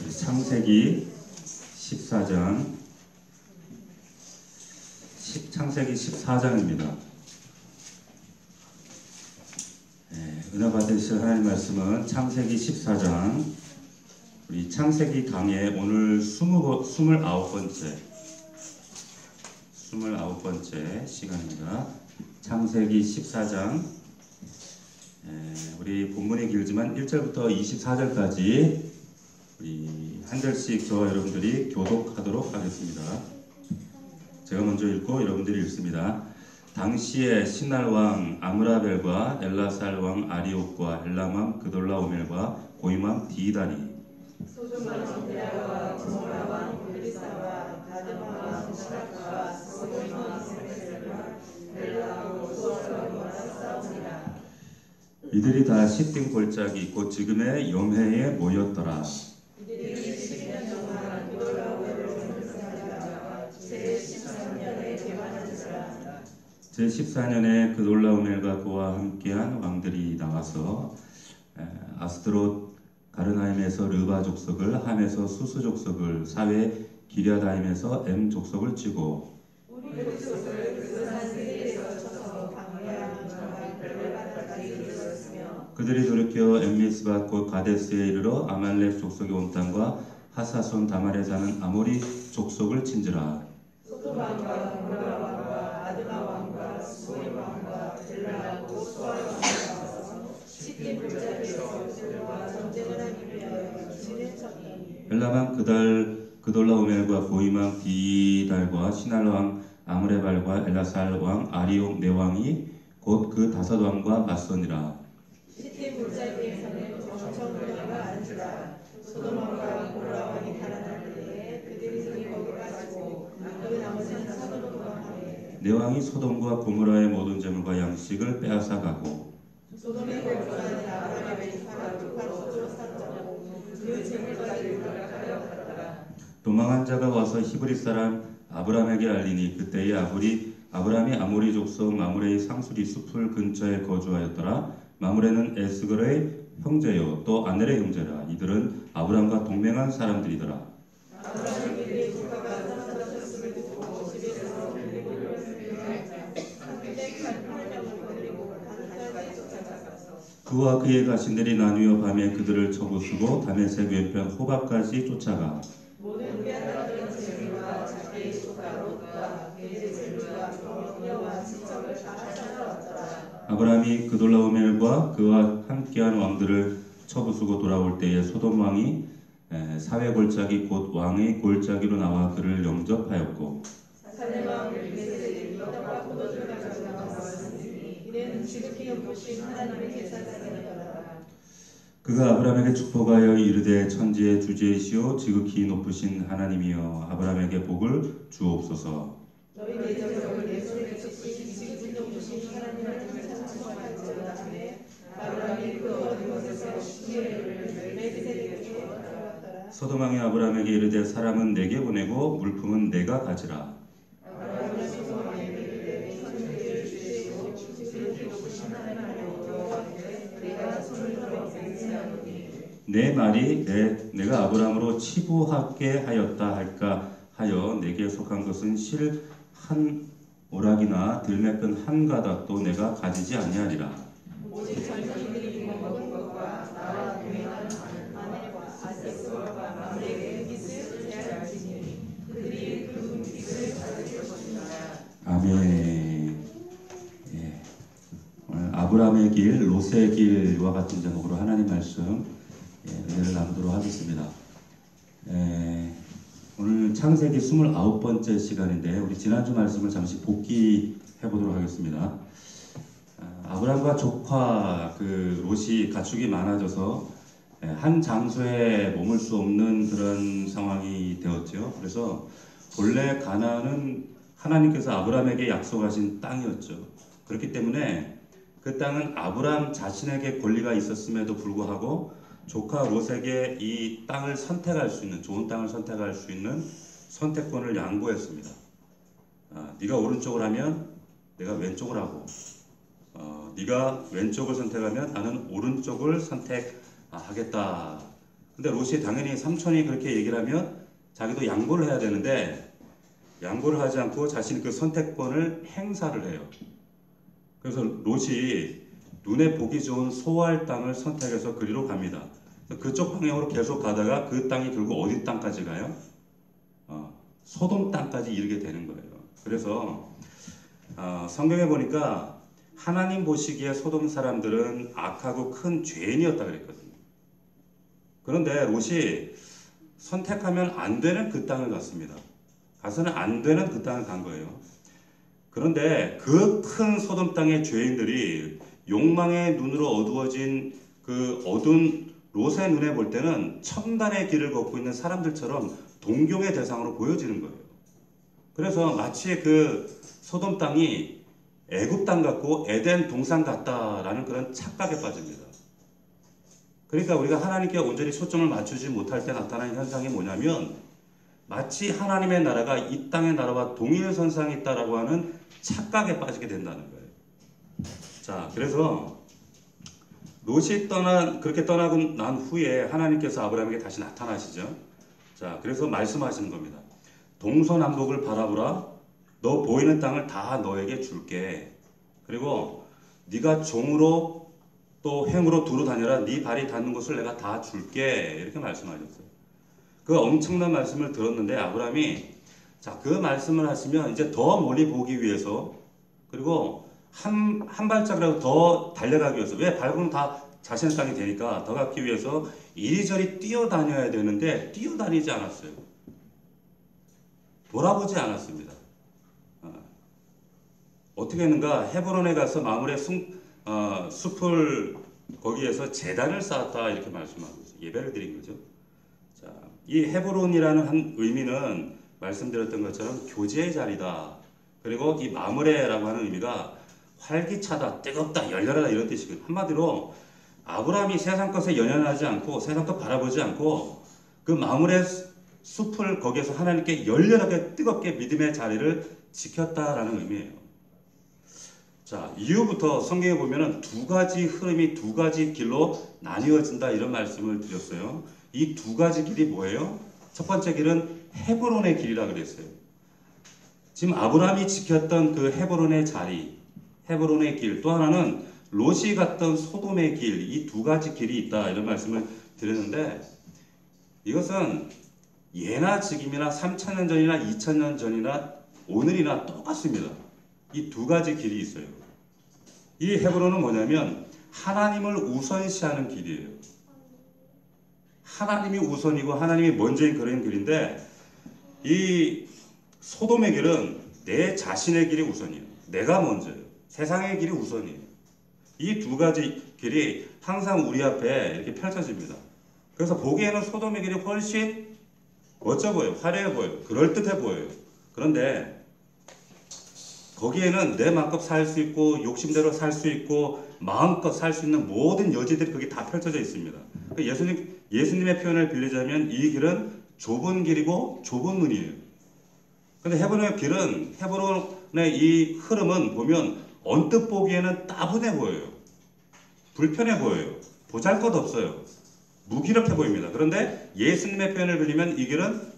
창세기 14장, 창세기 14장입니다. 은혜 받으실 하나님 말씀은 창세기 14장, 우리 창세기 강의 오늘 29번째 시간입니다. 창세기 14장, 우리 본문이 길지만 1절부터 24절까지 우리 한 절씩 저와 여러분들이 교독하도록 하겠습니다. 제가 먼저 읽고 여러분들이 읽습니다. 당시에 신할 왕 아므라벨과 엘라살 왕 아리옥과 엘람 왕 그돌라오멜과 고임 왕 디다리, 소돔 왕 데라와 고모라 왕 빌리사와 가드마 왕 시라카와 소돔 왕 세메셀과 벨라하고 소알과 싸우니라. 이들이 다 시딤 골짜기 곧 지금의 염해에 모였더라. 이들이 12년 동안 그돌라오멜을 공격하다가 제13년에 개만하였더라. 제14년에 그돌라오멜과 그와 함께한 왕들이 나와서 아스드롯 가르나임에서 르바 족속을, 함에서 수스 족속을, 사회 기랴다임에서 엠 족속을 치고 우리 족속을 그 산세에서 쳐서 방해하는 자가 벨레바까지 이르렀으며 그들이 돌이켜 엠미스밭 곧 가데스에 이르러 아말렉 족속의 온 땅과 하사손 다말에 사는 아모리 족속을 친지라. 소돔 왕과 고모라 왕과 아드마 왕과 스보임 왕과 벨라하고 소알 왕과 와서 시딤 골짜기에서 그들과 전쟁을 하기 위하여 진행쳤더니 엘라방 그돌라오멜과 고임왕 디달과 신할왕 아므레발과 엘라살 왕 아리옥 네 왕이 곧 그 다섯 왕과 맞서니라. 시딤 골짜기에서는 정청군대가 앉으라. 소돔 왕과 고모라 왕이 달아날 때에 그들이 등이 거기 빠지고 그 나머지는 소돔과 함에 네 왕이 소돔과 고모라의 모든 재물과 양식을 빼앗아 가고 소돔의 거주하는 아브라함의 파라로 소돔으로 샀고 그 재물까지 돌아가려 갔더라. 도망한 자가 와서 히브리 사람 아브람에게 알리니 그때에 아브람이 아모리 족속 마므레의 상수리 숲을 근처에 거주하였더라. 마므레는 에스글의 형제요 또 아넬의 형제라. 이들은 아브람과 동맹한 사람들이더라. 아브라함이 그들의 국가가 사라졌음을 듣고 집에서 그리고 그와 그의 가신들이 나뉘어 밤에 그들을 쳐부수고 다메섹 왼편 호박까지 쫓아가 모든 빼앗았던 재물과 자기의 소가롯과 그의 재물과 병력과 친척을 다 찾아왔더라. 아브람이 그돌라오멜과 그와 함께한 왕들을 쳐부수고 돌아올 때에 소돔 왕이 사회 골짜기 곧 왕의 골짜기로 나와 그를 영접하였고 살렘 왕 블레셋이 떡과 포도주를 가지고 나왔으니 이는 지극히 높으신 하나님의 제사장이더라. 그가 아브람에게 축복하여 이르되 천지의 주제이시오 지극히 높으신 하나님이여 아브람에게 복을 주옵소서. 너희 대적을 내 손에 치신 지극히 높으신 하나님을 찬송할지어다 하매 아브람이 그 어디 곳에서 시므엘을 멜기세덱에게 데려왔더라. 소돔 왕이 아브람에게 이르되 사람은 내게 보내고 물품은 내가 가지라. 아브람은 소돔 왕에게 이르되 천지의 주제이시오 지극히 높으신 하나님이여 여호와께 내가 손을 들어 맹세하노니 내 말이 내가 아브람으로 치부하게 하였다 할까 하여 내게 속한 것은 실 한 오락이나 들매끈 한 가닥도 내가 가지지 아니하리라. 오직 전사들이 먹은 것과 나와 동행하는 아내와 아세스와 마므레의 빚을 제할지니 그들이 그 빚을 받을 것이다. 아멘. 오늘 아브람의 길, 롯의 길과 같은 제목으로 하나님 말씀 은혜를 나누도록 하겠습니다. 오늘 창세기 29번째 시간인데 우리 지난주 말씀을 잠시 복기해 보도록 하겠습니다. 아브람과 조카 롯이 가축이 많아져서 한 장소에 머물 수 없는 그런 상황이 되었죠. 그래서 본래 가나안은 하나님께서 아브람에게 약속하신 땅이었죠. 그렇기 때문에 그 땅은 아브람 자신에게 권리가 있었음에도 불구하고 조카 롯에게 이 땅을 선택할 수 있는, 좋은 땅을 선택할 수 있는 선택권을 양보했습니다. 네가 오른쪽을 하면 내가 왼쪽을 하고 네가 왼쪽을 선택하면 나는 오른쪽을 선택하겠다. 근데 롯이 당연히 삼촌이 그렇게 얘기를 하면 자기도 양보를 해야 되는데 양보를 하지 않고 자신이 그 선택권을 행사를 해요. 그래서 롯이 눈에 보기 좋은 소알 땅을 선택해서 그리로 갑니다. 그쪽 방향으로 계속 가다가 그 땅이 결국 어디 땅까지 가요? 소돔 땅까지 이르게 되는 거예요. 그래서 성경에 보니까 하나님 보시기에 소돔 사람들은 악하고 큰 죄인이었다 그랬거든요. 그런데 롯이 선택하면 안 되는 그 땅을 갔습니다. 가서는 안 되는 그 땅을 간 거예요. 그런데 그 큰 소돔 땅의 죄인들이 욕망의 눈으로 어두워진 그 어두운 롯의 눈에 볼 때는 첨단의 길을 걷고 있는 사람들처럼 동경의 대상으로 보여지는 거예요. 그래서 마치 그 소돔 땅이 애굽 땅 같고 에덴 동산 같다라는 그런 착각에 빠집니다. 그러니까 우리가 하나님께 온전히 초점을 맞추지 못할 때 나타나는 현상이 뭐냐면 마치 하나님의 나라가 이 땅의 나라와 동일선상에 있다라고 하는 착각에 빠지게 된다는 거예요. 자, 그래서 롯이 그렇게 떠나고 난 후에 하나님께서 아브라함에게 다시 나타나시죠. 자, 그래서 말씀하시는 겁니다. 동서남북을 바라보라. 너 보이는 땅을 다 너에게 줄게. 그리고 네가 종으로 또 행으로 두루 다녀라. 네 발이 닿는 곳을 내가 다 줄게. 이렇게 말씀하셨어요. 그 엄청난 말씀을 들었는데 아브라함이 자, 그 말씀을 하시면 이제 더 멀리 보기 위해서 그리고 한 발짝이라도 더 달려가기 위해서 왜 밟으면 다 자신의 땅이 되니까 더 가기 위해서 이리저리 뛰어다녀야 되는데 뛰어다니지 않았어요. 돌아보지 않았습니다. 어떻게 했는가? 헤브론에 가서 마므레 숲을 거기에서 제단을 쌓았다 이렇게 말씀하고 있어요. 예배를 드린 거죠. 자, 이 헤브론이라는 한 의미는 말씀드렸던 것처럼 교제의 자리다. 그리고 이 마므레라고 하는 의미가 활기차다, 뜨겁다, 열렬하다 이런 뜻이거든요. 한마디로 아브라함이 세상 것에 연연하지 않고 세상 것 바라보지 않고 그 마므레 숲을 거기에서 하나님께 열렬하게 뜨겁게 믿음의 자리를 지켰다라는 의미예요. 자, 이후부터 성경에 보면은 두 가지 흐름이 두 가지 길로 나뉘어진다 이런 말씀을 드렸어요. 이 두 가지 길이 뭐예요? 첫 번째 길은 헤브론의 길이라 그랬어요. 지금 아브라함이 지켰던 그 헤브론의 자리, 헤브론의 길, 또 하나는 롯이 갔던 소돔의 길, 이 두 가지 길이 있다 이런 말씀을 드렸는데 이것은 예나 지금이나 3,000년 전이나 2,000년 전이나 오늘이나 똑같습니다. 이 두 가지 길이 있어요. 이 헤브론은 뭐냐면 하나님을 우선시하는 길이에요. 하나님이 우선이고 하나님이 먼저인 그런 길인데 이 소돔의 길은 내 자신의 길이 우선이에요. 내가 먼저예요. 세상의 길이 우선이에요. 이 두 가지 길이 항상 우리 앞에 이렇게 펼쳐집니다. 그래서 보기에는 소돔의 길이 훨씬 멋져 보여요. 화려해 보여요. 그럴듯해 보여요. 그런데 거기에는 내 마음껏 살 수 있고 욕심대로 살 수 있고 마음껏 살 수 있는 모든 여지들이 거기 다 펼쳐져 있습니다. 예수님의 표현을 빌리자면 이 길은 좁은 길이고 좁은 문이에요. 근데 헤브론의 길은 헤브론의 이 흐름은 보면 언뜻 보기에는 따분해 보여요. 불편해 보여요. 보잘것없어요. 무기력해 보입니다. 그런데 예수님의 표현을 빌리면 이 길은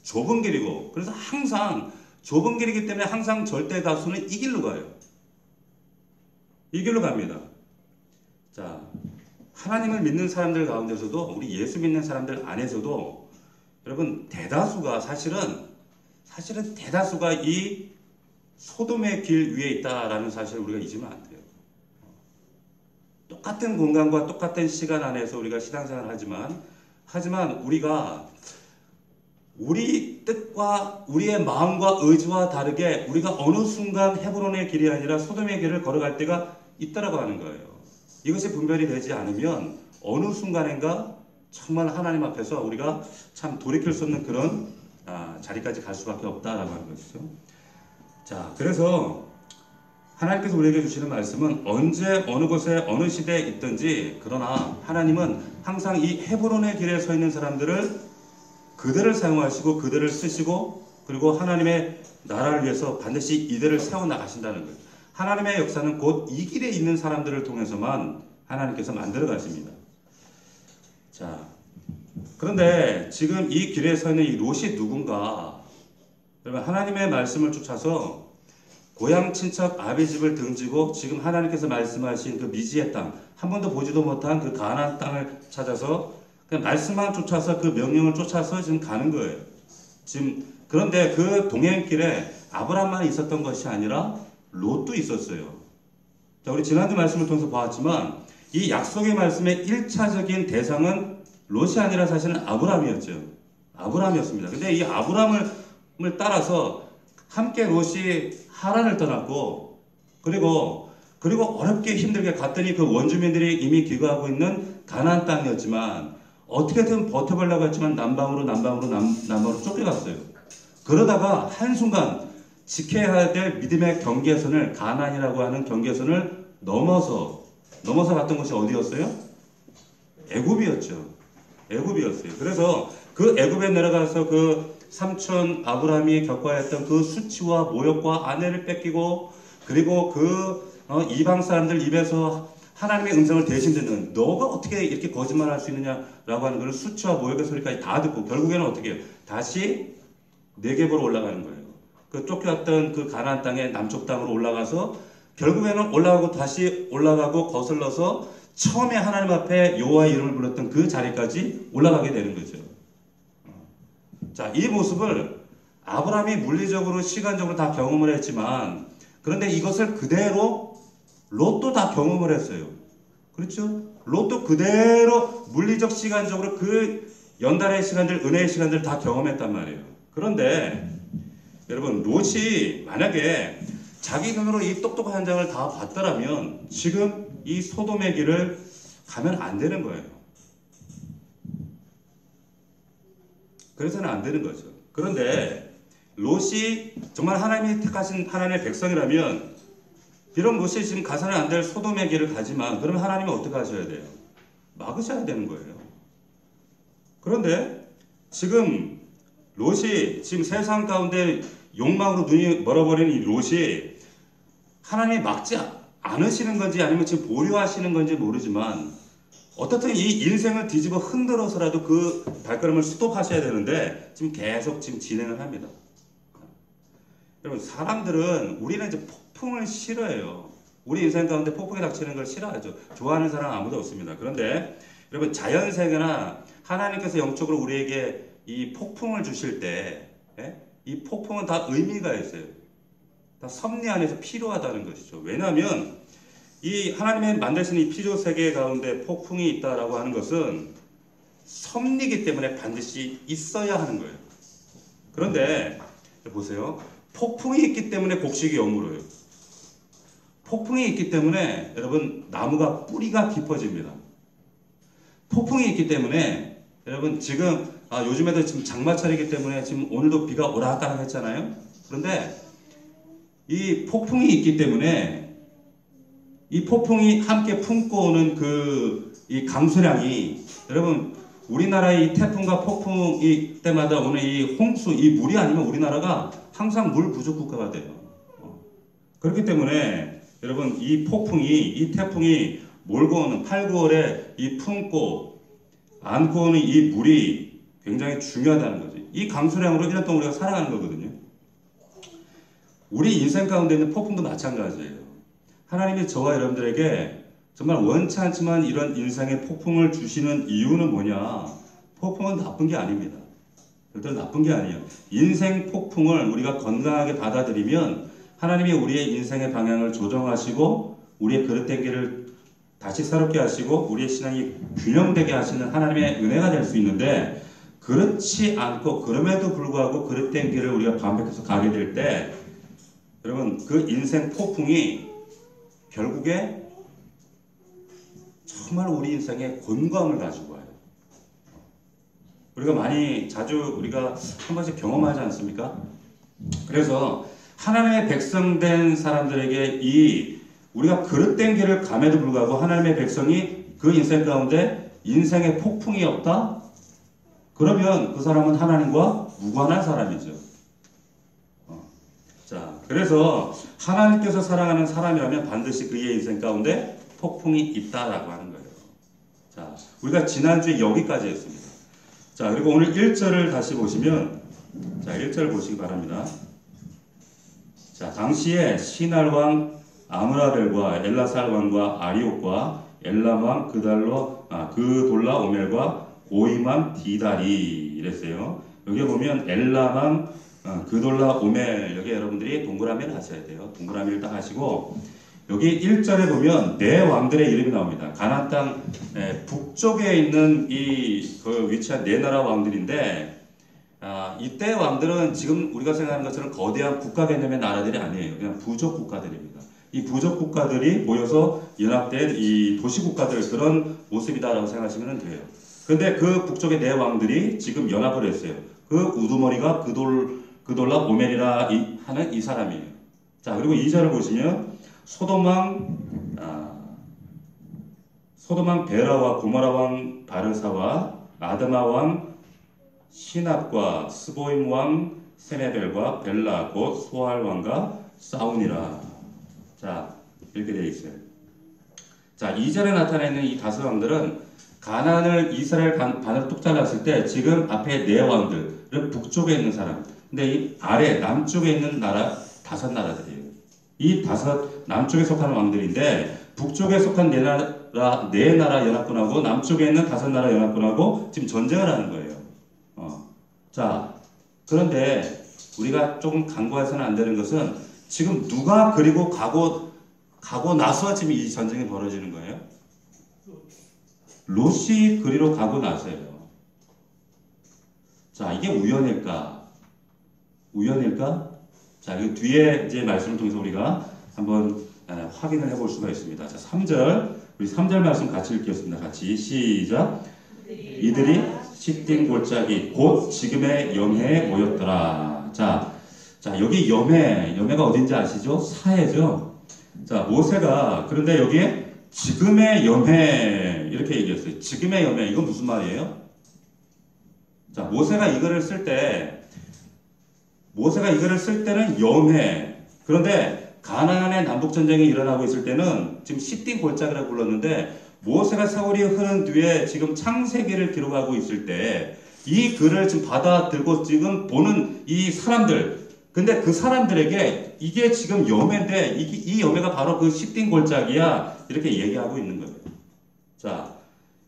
좁은 길이고 그래서 항상 좁은 길이기 때문에 항상 절대 다수는 이 길로 가요. 이 길로 갑니다. 자, 하나님을 믿는 사람들 가운데서도 우리 예수 믿는 사람들 안에서도 여러분 대다수가 사실은 대다수가 이 소돔의 길 위에 있다라는 사실을 우리가 잊으면 안 돼요. 똑같은 공간과 똑같은 시간 안에서 우리가 신앙생활을 하지만 우리가 우리 뜻과 우리의 마음과 의지와 다르게 우리가 어느 순간 헤브론의 길이 아니라 소돔의 길을 걸어갈 때가 있다라고 하는 거예요. 이것이 분별이 되지 않으면 어느 순간인가 정말 하나님 앞에서 우리가 참 돌이킬 수 없는 그런 자리까지 갈 수밖에 없다라고 하는 것이죠. 자, 그래서 하나님께서 우리에게 주시는 말씀은 언제 어느 곳에 어느 시대에 있든지 그러나 하나님은 항상 이 헤브론의 길에 서 있는 사람들을 그들을 사용하시고 그들을 쓰시고 그리고 하나님의 나라를 위해서 반드시 이들을 세워나가신다는 거예요. 하나님의 역사는 곧 이 길에 있는 사람들을 통해서만 하나님께서 만들어 가십니다. 자, 그런데 지금 이 길에 서 있는 이 롯이 누군가? 여러분, 하나님의 말씀을 쫓아서 고향 친척 아비 집을 등지고 지금 하나님께서 말씀하신 그 미지의 땅, 한 번도 보지도 못한 그 가나안 땅을 찾아서 그냥 말씀만 쫓아서 그 명령을 쫓아서 지금 가는 거예요. 지금 그런데 그 동행길에 아브라함만 있었던 것이 아니라 롯도 있었어요. 자, 우리 지난주 말씀을 통해서 보았지만 이 약속의 말씀의 1차적인 대상은 롯이 아니라 사실은 아브라함이었죠. 아브라함이었습니다. 근데 이 아브라함을 따라서 함께 롯이 하란을 떠났고 그리고 어렵게 힘들게 갔더니 그 원주민들이 이미 기거하고 있는 가나안 땅이었지만 어떻게든 버텨보려고 했지만 남방으로 쫓겨갔어요. 그러다가 한순간 지켜야 될 믿음의 경계선을 가나안이라고 하는 경계선을 넘어서 갔던 곳이 어디였어요? 애굽이었죠. 애굽이었어요. 그래서 그 애굽에 내려가서 그 삼촌 아브라함이 겪어야 했던 그 수치와 모욕과 아내를 뺏기고 그리고 이방 사람들 입에서 하나님의 음성을 대신 듣는 너가 어떻게 이렇게 거짓말할 수 있느냐라고 하는 그런 수치와 모욕의 소리까지 다 듣고 결국에는 어떻게 해요? 다시 네겝으로 올라가는 거예요. 그 쫓겨왔던 그 가나안 땅의 남쪽 땅으로 올라가서 결국에는 다시 올라가고 거슬러서 처음에 하나님 앞에 여호와의 이름을 불렀던 그 자리까지 올라가게 되는 거죠. 자, 이 모습을 아브라함이 물리적으로 시간적으로 다 경험을 했지만 그런데 이것을 그대로 롯도 다 경험을 했어요. 그렇죠? 롯도 그대로 물리적 시간적으로 그 연단의 시간들, 은혜의 시간들 다 경험했단 말이에요. 그런데 여러분, 롯이 만약에 자기 눈으로 이 똑똑한 현장을 다 봤더라면 지금 이 소돔의 길을 가면 안 되는 거예요. 그래서는 안 되는 거죠. 그런데 롯이 정말 하나님이 택하신 하나님의 백성이라면 비록 롯이 지금 가서는 안 될 소돔의 길을 가지만 그러면 하나님은 어떻게 하셔야 돼요? 막으셔야 되는 거예요. 그런데 지금 롯이 지금 세상 가운데 욕망으로 눈이 멀어버린 이 롯이 하나님이 막지 않으시는 건지 아니면 지금 보류하시는 건지 모르지만 어떻든 이 인생을 뒤집어 흔들어서라도 그 발걸음을 스톱하셔야 되는데 지금 계속 진행을 합니다. 여러분, 우리는 이제 폭풍을 싫어해요. 우리 인생 가운데 폭풍이 닥치는 걸 싫어하죠. 좋아하는 사람 아무도 없습니다. 그런데 여러분, 자연세계나 하나님께서 영적으로 우리에게 이 폭풍을 주실 때 이 폭풍은 다 의미가 있어요. 다 섭리 안에서 필요하다는 것이죠. 왜냐하면 이 하나님의 만드신 이 피조 세계 가운데 폭풍이 있다라고 하는 것은 섭리이기 때문에 반드시 있어야 하는 거예요. 그런데 보세요. 폭풍이 있기 때문에 곡식이 여물어요. 폭풍이 있기 때문에 여러분 나무가 뿌리가 깊어집니다. 폭풍이 있기 때문에 여러분 지금 요즘에도 지금 장마철이기 때문에 지금 오늘도 비가 오락가락 했잖아요. 그런데 이 폭풍이 있기 때문에 이 폭풍이 함께 품고 오는 이 강수량이 여러분 우리나라의 이 태풍과 폭풍이 때마다 오는 이 홍수, 이 물이 아니면 우리나라가 항상 물 부족 국가가 돼요. 그렇기 때문에 여러분 이 태풍이 몰고 오는 8, 9월에 이 품고 안고 오는 이 물이 굉장히 중요하다는 거죠. 이 강수량으로 1년 동안 우리가 살아가는 거거든요. 우리 인생 가운데 있는 폭풍도 마찬가지예요. 하나님이 저와 여러분들에게 정말 원치 않지만 이런 인생의 폭풍을 주시는 이유는 뭐냐? 폭풍은 나쁜 게 아닙니다. 절대로 나쁜 게 아니에요. 인생 폭풍을 우리가 건강하게 받아들이면 하나님이 우리의 인생의 방향을 조정하시고 우리의 그릇된 길을 다시 새롭게 하시고 우리의 신앙이 균형되게 하시는 하나님의 은혜가 될 수 있는데 그렇지 않고 그럼에도 불구하고 그릇된 길을 우리가 반복해서 가게 될 때 여러분 그 인생 폭풍이 결국에 정말 우리 인생에 곤고함을 가지고 와요. 우리가 우리가 한 번씩 경험하지 않습니까? 그래서 하나님의 백성된 사람들에게 우리가 그릇된 길을 감에도 불구하고 하나님의 백성이 그 인생 가운데 인생의 폭풍이 없다? 그러면 그 사람은 하나님과 무관한 사람이죠. 자, 그래서 하나님께서 사랑하는 사람이라면 반드시 그의 인생 가운데 폭풍이 있다라고 하는 거예요. 자, 우리가 지난주에 여기까지 했습니다. 자, 그리고 오늘 1절을 다시 보시면, 자, 1절 보시기 바랍니다. 자, 당시에 시날 왕 아므라벨과 엘라살 왕과 아리옥과 엘람 왕 그돌라 오멜과 고임 왕 디달이 이랬어요. 여기 보면 엘람 왕 그돌라 오멜, 여기 여러분들이 동그라미를 하셔야 돼요. 동그라미를 딱 하시고, 여기 1절에 보면 네 왕들의 이름이 나옵니다. 가나안 땅 북쪽에 있는 그 위치한 네 나라 왕들인데, 이때 왕들은 지금 우리가 생각하는 것처럼 거대한 국가 개념의 나라들이 아니에요. 그냥 부족 국가들입니다. 이 부족 국가들이 모여서 연합된 이 도시 국가들, 그런 모습이다라고 생각하시면 돼요. 그런데 그 북쪽의 네 왕들이 지금 연합을 했어요. 그 우두머리가 그돌라 오멜이라 하는 이 사람이에요. 자, 그리고 2절을 보시면 소돔 왕 베라와 고모라 왕 바르사와 아드마 왕 시납과 스보임 왕 세메벨과 벨라 곧 소알 왕과 싸우니라. 자, 이렇게 되어 있어요. 자, 2절에 나타나 있는 이 다섯 왕들은 가나안을 이스라엘 반으로 뚝 잘랐을 때 지금 앞에 네 왕들은 북쪽에 있는 사람, 근데 이 아래 남쪽에 있는 나라 다섯 나라들이에요. 이 다섯 남쪽에 속한 왕들인데, 북쪽에 속한 네 나라 연합군하고 남쪽에 있는 다섯 나라 연합군하고 지금 전쟁을 하는 거예요. 자, 그런데 우리가 조금 간과해서는 안 되는 것은 지금 누가 그리고 가고 나서 지금 이 전쟁이 벌어지는 거예요? 롯이 그리로 가고 나서요. 자, 이게 우연일까? 자, 이 뒤에 이제 말씀을 통해서 우리가 한번 확인을 해볼 수가 있습니다. 자, 3절, 우리 3절 말씀 같이 읽겠습니다. 같이 시작. 이들이 시딤 골짜기 곧 지금의 염해에 모였더라. 자, 여기 염해가 어딘지 아시죠? 사해죠. 자, 모세가 그런데 여기에 지금의 염해 이렇게 얘기했어요. 지금의 염해, 이건 무슨 말이에요? 자, 모세가 이거를 쓸 때는 염해. 그런데 가나안의 남북 전쟁이 일어나고 있을 때는 지금 시딤 골짜기라고 불렀는데, 모세가 세월이 흐른 뒤에 지금 창세기를 기록하고 있을 때 이 글을 지금 받아들고 지금 보는 이 사람들, 근데 그 사람들에게 이게 지금 염해인데 이 염해가 바로 그 시딤 골짜기야, 이렇게 얘기하고 있는 거예요. 자,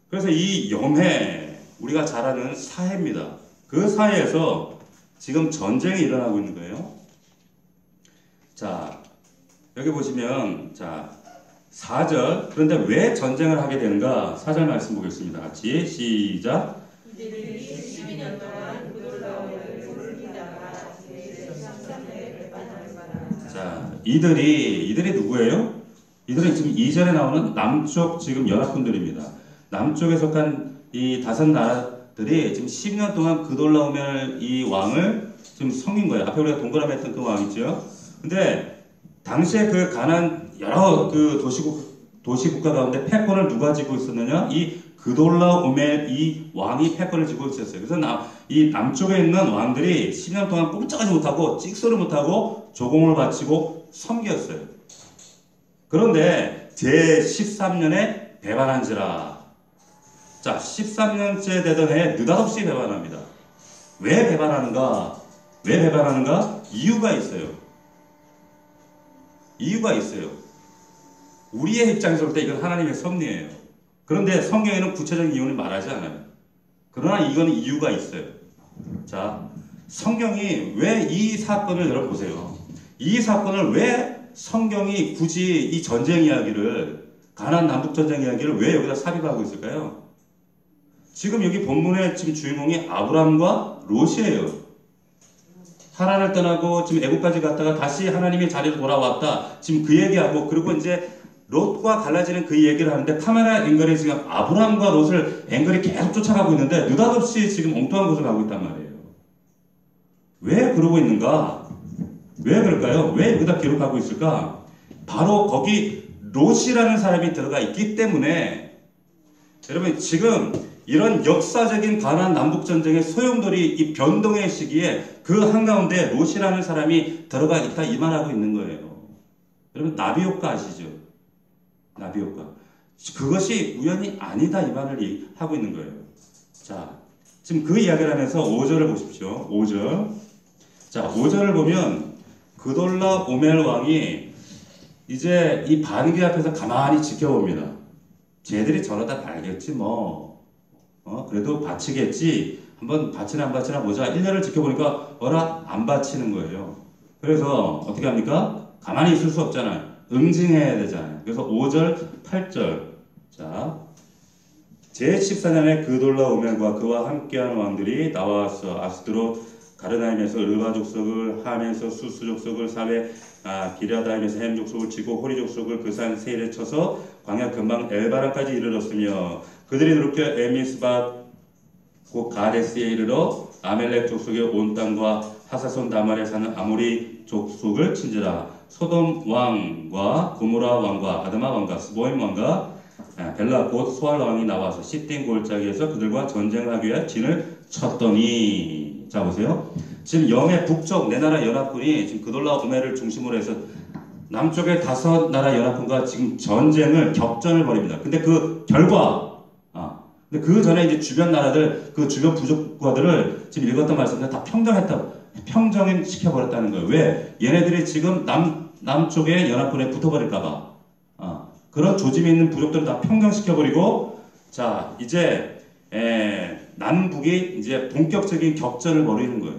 그래서 이 염해, 우리가 잘 아는 사해입니다. 그 사해에서 지금 전쟁이 일어나고 있는 거예요. 자, 여기 보시면, 자, 4절. 그런데 왜 전쟁을 하게 되는가? 4절 말씀 보겠습니다. 같이 시작. 이들이 12년 동안 그돌라오멜을 부르다가 33년에 배반하는 바라. 자, 이들이 누구예요? 이들은 지금 2절에 나오는 남쪽 지금 연합군들입니다. 남쪽에 속한 이 다섯 나라들이 지금 10년 동안 그돌라오멜 이 왕을 지금 섬긴 거예요. 앞에 우리가 동그라미 했던 그 왕 있죠? 근데 당시에 그 가나안 여러 그 도시국가 가운데 패권을 누가 쥐고 있었느냐? 이 그돌라오멜 이 왕이 패권을 쥐고 있었어요. 그래서 이 남쪽에 있는 왕들이 10년 동안 꼼짝하지 못하고 찍소리 못하고 조공을 바치고 섬겼어요. 그런데 제13년에 배반한지라. 자, 13년째 되던 해에 느닷없이 배반합니다. 왜 배반하는가? 이유가 있어요. 우리의 입장에서 볼 때 이건 하나님의 섭리예요. 그런데 성경에는 구체적인 이유는 말하지 않아요. 그러나 이거는 이유가 있어요. 자, 성경이 왜 이 사건을 여러분 보세요. 이 사건을 왜 성경이 굳이 이 전쟁 이야기를, 가나안 남북 전쟁 이야기를 왜 여기다 삽입하고 있을까요? 지금 여기 본문의 지금 주인공이 아브라함과 롯이에요. 하란을 떠나고 지금 애국까지 갔다가 다시 하나님의 자리로 돌아왔다. 지금 그 얘기하고, 그리고 이제 롯과 갈라지는 그 얘기를 하는데, 카메라 앵글이 지금 아브라함과 롯을 앵글이 계속 쫓아가고 있는데 느닷없이 지금 엉뚱한 곳을 가고 있단 말이에요. 왜 그러고 있는가? 왜 그럴까요? 왜 여기다 기록하고 있을까? 바로 거기 롯이라는 사람이 들어가 있기 때문에, 여러분 지금 이런 역사적인 가나안 남북전쟁의 소용돌이 이 변동의 시기에 그 한가운데 롯이라는 사람이 들어가 있다, 이 말하고 있는 거예요. 여러분 나비효과 아시죠? 나비효과. 그것이 우연이 아니다, 이 말을 하고 있는 거예요. 자, 지금 그 이야기를 하면서 5절을 보십시오. 5절. 자, 5절을 보면 그돌라 오멜 왕이 이제 이 반귀 앞에서 가만히 지켜봅니다. 쟤들이 저러다 말겠지 뭐. 그래도 바치겠지. 한번 바치나 안 바치나 보자. 1년을 지켜보니까 어라 안 바치는 거예요. 그래서 어떻게 합니까? 가만히 있을 수 없잖아요. 응징해야 되잖아요. 그래서 5절, 8절. 자, 제14년에 그돌라 오멜과 그와 함께한 왕들이 나와서 아스드로 가르나임에서 르바 족속을, 함에서 수스 족속을, 사베 기랴다임에서 햄 족속을 치고 호리 족속을 그 산 세일에 쳐서 광야 근방 엘바람까지 이르렀으며 그들이 누르켜 에미스밭 곧 가데스에 이르러 아멜렉 족속의 온 땅과 하사손 다말에 사는 아모리 족속을 친지라. 소돔 왕과 고모라 왕과 아드마 왕과 스보임 왕과 벨라 곧 소알라 왕이 나와서 시딘 골짜기에서 그들과 전쟁을 하기 위해 진을 쳤더니, 자 보세요. 지금 영의 북쪽 네 나라 연합군이 지금 그돌라 오멜을 중심으로 해서 남쪽의 5나라 연합군과 지금 격전을 벌입니다. 근데 그 결과, 근데 그 전에 이제 주변 나라들, 그 주변 부족과들을 지금 읽었던 말씀들 다 평정을 시켜버렸다는 거예요. 왜? 얘네들이 지금 남쪽의 연합군에 붙어버릴까봐. 그런 조짐이 있는 부족들을 다 평정시켜버리고, 자, 이제, 남북이 이제 본격적인 격전을 벌이는 거예요.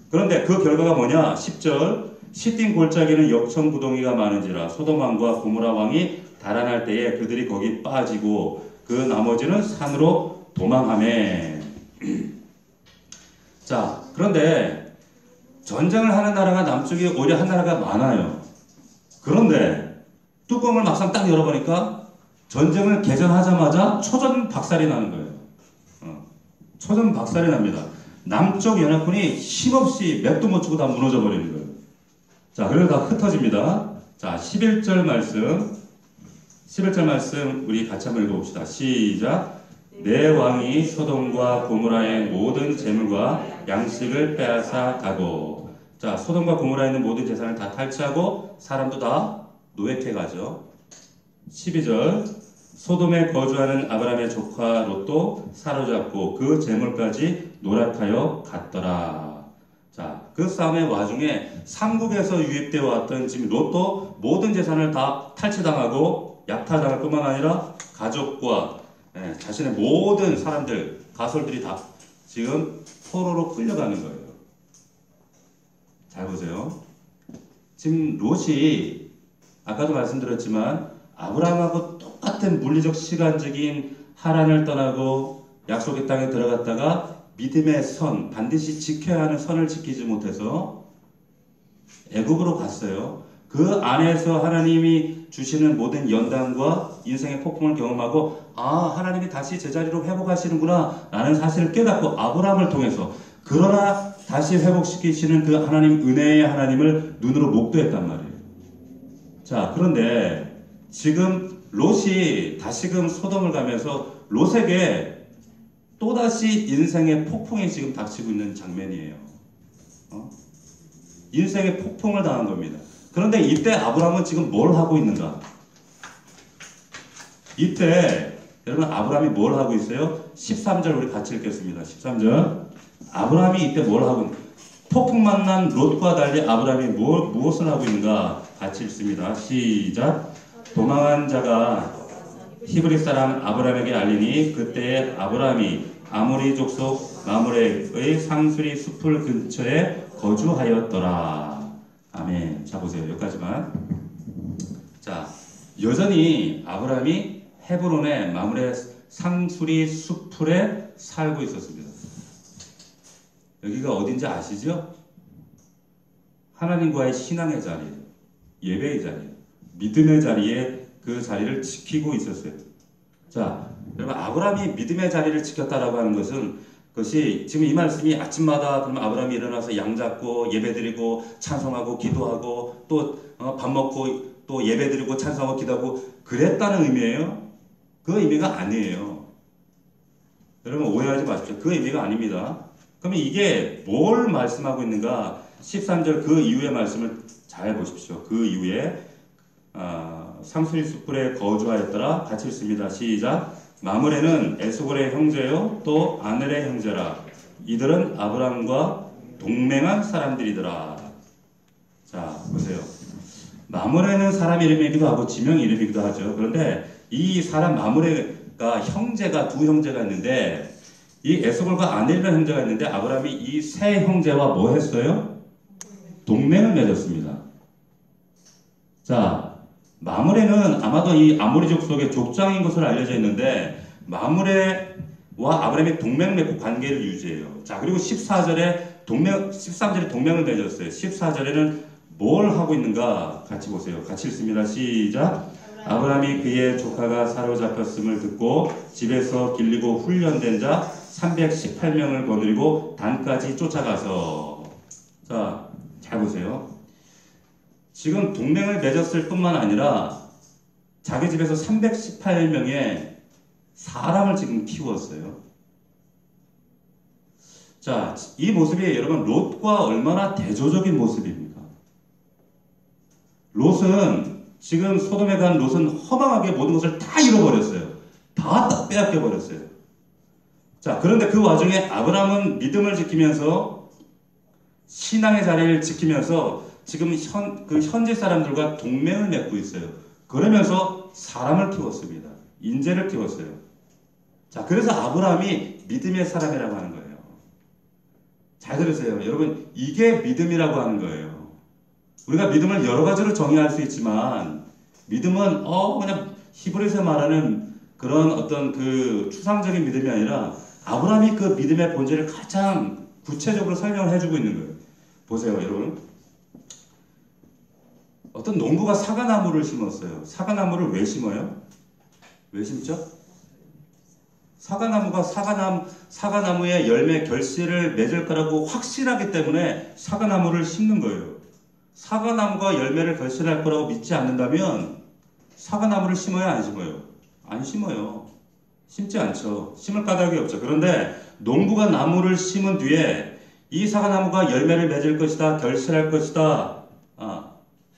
그런데 그 결과가 뭐냐? 10절. 시딘 골짜기는 역청구덩이가 많은지라 소돔 왕과 고모라 왕이 달아날 때에 그들이 거기 빠지고 그 나머지는 산으로 도망하매. 자, 그런데 전쟁을 하는 나라가 남쪽에 오히려 한 나라가 많아요. 그런데 뚜껑을 막상 딱 열어보니까 전쟁을 개전하자마자 초전 박살이 나는 거예요. 초전 박살이 납니다. 남쪽 연합군이 힘없이 맵도 못 주고 다 무너져 버리는 거예요. 자, 그래서 다 흩어집니다. 자, 11절 말씀 우리 같이 한번 읽어봅시다. 시작. 내 왕이 소돔과 고모라의 모든 재물과 양식을 빼앗아 가고. 자, 소돔과 고모라에 있는 모든 재산을 다 탈취하고 사람도 다 노획해 가죠. 12절. 소돔에 거주하는 아브라함의 조카 롯도 사로잡고 그 재물까지 노략하여 갔더라. 자, 그 싸움의 와중에 삼국에서 유입되어 왔던 지금 롯도 모든 재산을 다 탈취당하고 약탈당할 뿐만 아니라 가족과 자신의 모든 사람들, 가솔들이 다 지금 포로로 끌려가는 거예요. 잘 보세요. 지금 롯이 아까도 말씀드렸지만 아브라함하고 똑같은 물리적 시간적인 하란을 떠나고 약속의 땅에 들어갔다가 믿음의 선, 반드시 지켜야 하는 선을 지키지 못해서 애굽으로 갔어요. 그 안에서 하나님이 주시는 모든 연단과 인생의 폭풍을 경험하고 하나님이 다시 제자리로 회복하시는구나 라는 사실을 깨닫고 아브라함을 통해서, 그러나 다시 회복시키시는 그 하나님, 은혜의 하나님을 눈으로 목도했단 말이에요. 자, 그런데 지금 롯이 다시금 소돔을 가면서 롯에게 또다시 인생의 폭풍이 지금 닥치고 있는 장면이에요. 인생의 폭풍을 당한 겁니다. 그런데 이때 아브라함은 지금 뭘 하고 있는가? 이때 여러분 아브라함이 뭘 하고 있어요? 13절 우리 같이 읽겠습니다. 13절. 아브라함이 이때 뭘 하고 있는가? 폭풍 만난 롯과 달리 아브라함이 무엇을 하고 있는가? 같이 읽습니다. 시작. 도망한 자가 히브리 사람 아브라함에게 알리니 그때에 아브라함이 아모리 족속 마므레의 상수리 숲을 근처에 거주하였더라. 아멘. 자, 보세요. 여기까지만. 자, 여전히 아브라함이 헤브론의 마므레 상수리 숲풀에 살고 있었습니다. 여기가 어딘지 아시죠? 하나님과의 신앙의 자리예요. 예배의 자리예요. 믿음의 자리에 그 자리를 지키고 있었어요. 자, 여러분 아브라함이 믿음의 자리를 지켰다라고 하는 것이 지금 이 말씀이 아침마다 그러면 아브라함이 일어나서 양 잡고 예배드리고 찬송하고 기도하고 또 밥 먹고 또 예배드리고 찬송하고 기도하고 그랬다는 의미예요? 그 의미가 아니에요. 여러분 오해하지 마십시오. 그 의미가 아닙니다. 그러면 이게 뭘 말씀하고 있는가? 13절 그 이후의 말씀을 잘 보십시오. 그 이후에 상수리 숲불에 거주하였더라. 같이 읽습니다. 시작. 마므레는 에스골의 형제요 또 아넬의 형제라. 이들은 아브람과 동맹한 사람들이더라. 자, 보세요. 마므레는 사람 이름이기도 하고 지명 이름이기도 하죠. 그런데 이 사람 마므레가 형제가 두 형제가 있는데 이 에스골과 아넬이라는 형제가 있는데 아브람이 이 세 형제와 뭐 했어요? 동맹을 맺었습니다. 자, 마므레는 아마도 이 아모리족 속의 족장인 것으로 알려져 있는데 마므레와 아브람이 동맹 맺고 관계를 유지해요. 자, 그리고 13절에 동맹을 맺었어요. 14절에는 뭘 하고 있는가 같이 보세요. 같이 읽습니다. 시작. 아브람이 그의 조카가 사로잡혔음을 듣고 집에서 길리고 훈련된 자 318명을 거느리고 단까지 쫓아가서. 자, 잘 보세요. 지금 동맹을 맺었을 뿐만 아니라 자기 집에서 318명의 사람을 지금 키웠어요. 자, 이 모습이 여러분 롯과 얼마나 대조적인 모습입니까? 롯은 지금 소돔에 간 롯은 허망하게 모든 것을 다 잃어버렸어요. 다 빼앗겨 버렸어요. 자, 그런데 그 와중에 아브라함은 믿음을 지키면서 신앙의 자리를 지키면서 지금 현지 사람들과 동맹을 맺고 있어요. 그러면서 사람을 키웠습니다. 인재를 키웠어요. 자, 그래서 아브라함이 믿음의 사람이라고 하는 거예요. 잘 들으세요. 여러분, 이게 믿음이라고 하는 거예요. 우리가 믿음을 여러 가지로 정의할 수 있지만 믿음은 그냥 히브리서 말하는 그런 어떤 그 추상적인 믿음이 아니라 아브라함이 그 믿음의 본질을 가장 구체적으로 설명을 해주고 있는 거예요. 보세요, 여러분. 어떤 농부가 사과나무를 심었어요. 사과나무를 왜 심어요? 왜 심죠? 사과나무가 사과나무의 열매 결실을 맺을 거라고 확실하기 때문에 사과나무를 심는 거예요. 사과나무가 열매를 결실할 거라고 믿지 않는다면 사과나무를 심어요, 안 심어요? 안 심어요. 심지 않죠. 심을 까닭이 없죠. 그런데 농부가 나무를 심은 뒤에 이 사과나무가 열매를 맺을 것이다, 결실할 것이다.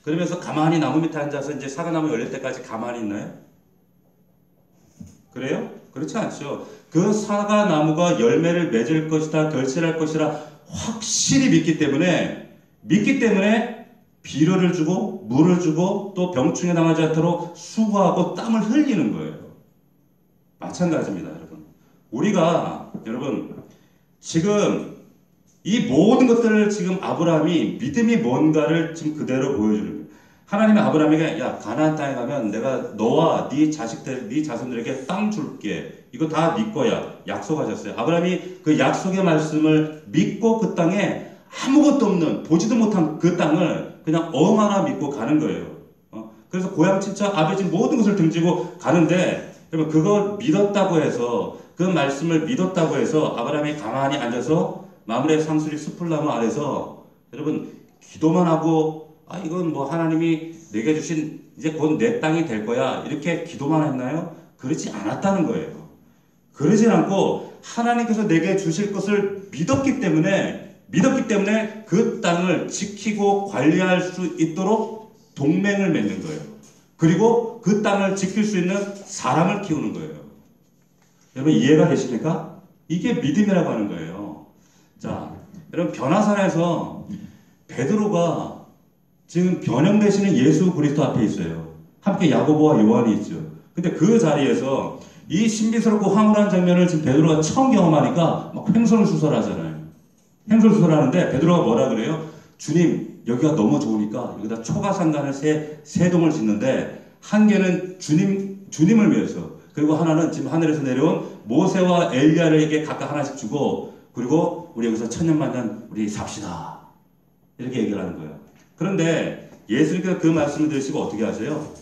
그러면서 가만히 나무 밑에 앉아서 이제 사과나무 열릴 때까지 가만히 있나요? 그래요? 그렇지 않죠. 그 사과나무가 열매를 맺을 것이다, 결실할 것이라 확실히 믿기 때문에 비료를 주고 물을 주고 또 병충해 당하지 않도록 수고하고 땀을 흘리는 거예요. 마찬가지입니다, 여러분. 우리가 여러분 지금 이 모든 것들을 지금 아브라함이 믿음이 뭔가를 지금 그대로 보여주는 거예요. 하나님이 아브라함에게 야, 가나안 땅에 가면 내가 너와 네 자식들, 네 자손들에게 땅 줄게. 이거 다 네 거야. 약속하셨어요. 아브라함이 그 약속의 말씀을 믿고 그 땅에 아무것도 없는 보지도 못한 그 땅을 그냥 하나 믿고 가는 거예요. 그래서 고향 친척 아버지 모든 것을 등지고 가는데 여러분 그걸 믿었다고 해서 그 말씀을 믿었다고 해서 아브라함이 가만히 앉아서 마므레 상수리 수풀나무 아래서 여러분 기도만 하고 이건 뭐 하나님이 내게 주신 이제 곧 내 땅이 될 거야 이렇게 기도만 했나요? 그렇지 않았다는 거예요. 그러지 않고 하나님께서 내게 주실 것을 믿었기 때문에 그 땅을 지키고 관리할 수 있도록 동맹을 맺는 거예요. 그리고 그 땅을 지킬 수 있는 사람을 키우는 거예요. 여러분 이해가 되십니까? 이게 믿음이라고 하는 거예요. 자, 여러분 변화산에서 베드로가 지금 변형되시는 예수 그리스도 앞에 있어요. 함께 야고보와 요한이 있죠. 근데 그 자리에서 이 신비스럽고 황홀한 장면을 지금 베드로가 처음 경험하니까 막 횡설수설하잖아요. 횡설수설하는데 베드로가 뭐라 그래요? 주님 여기가 너무 좋으니까 여기다 초가상간을 세 동을 짓는데 한 개는 주님을 위해서 그리고 하나는 지금 하늘에서 내려온 모세와 엘리야에게 각각 하나씩 주고 그리고 우리 여기서 천년만년 우리 삽시다 이렇게 얘기를 하는 거예요. 그런데 예수님께서 그 말씀을 들으시고 어떻게 하세요?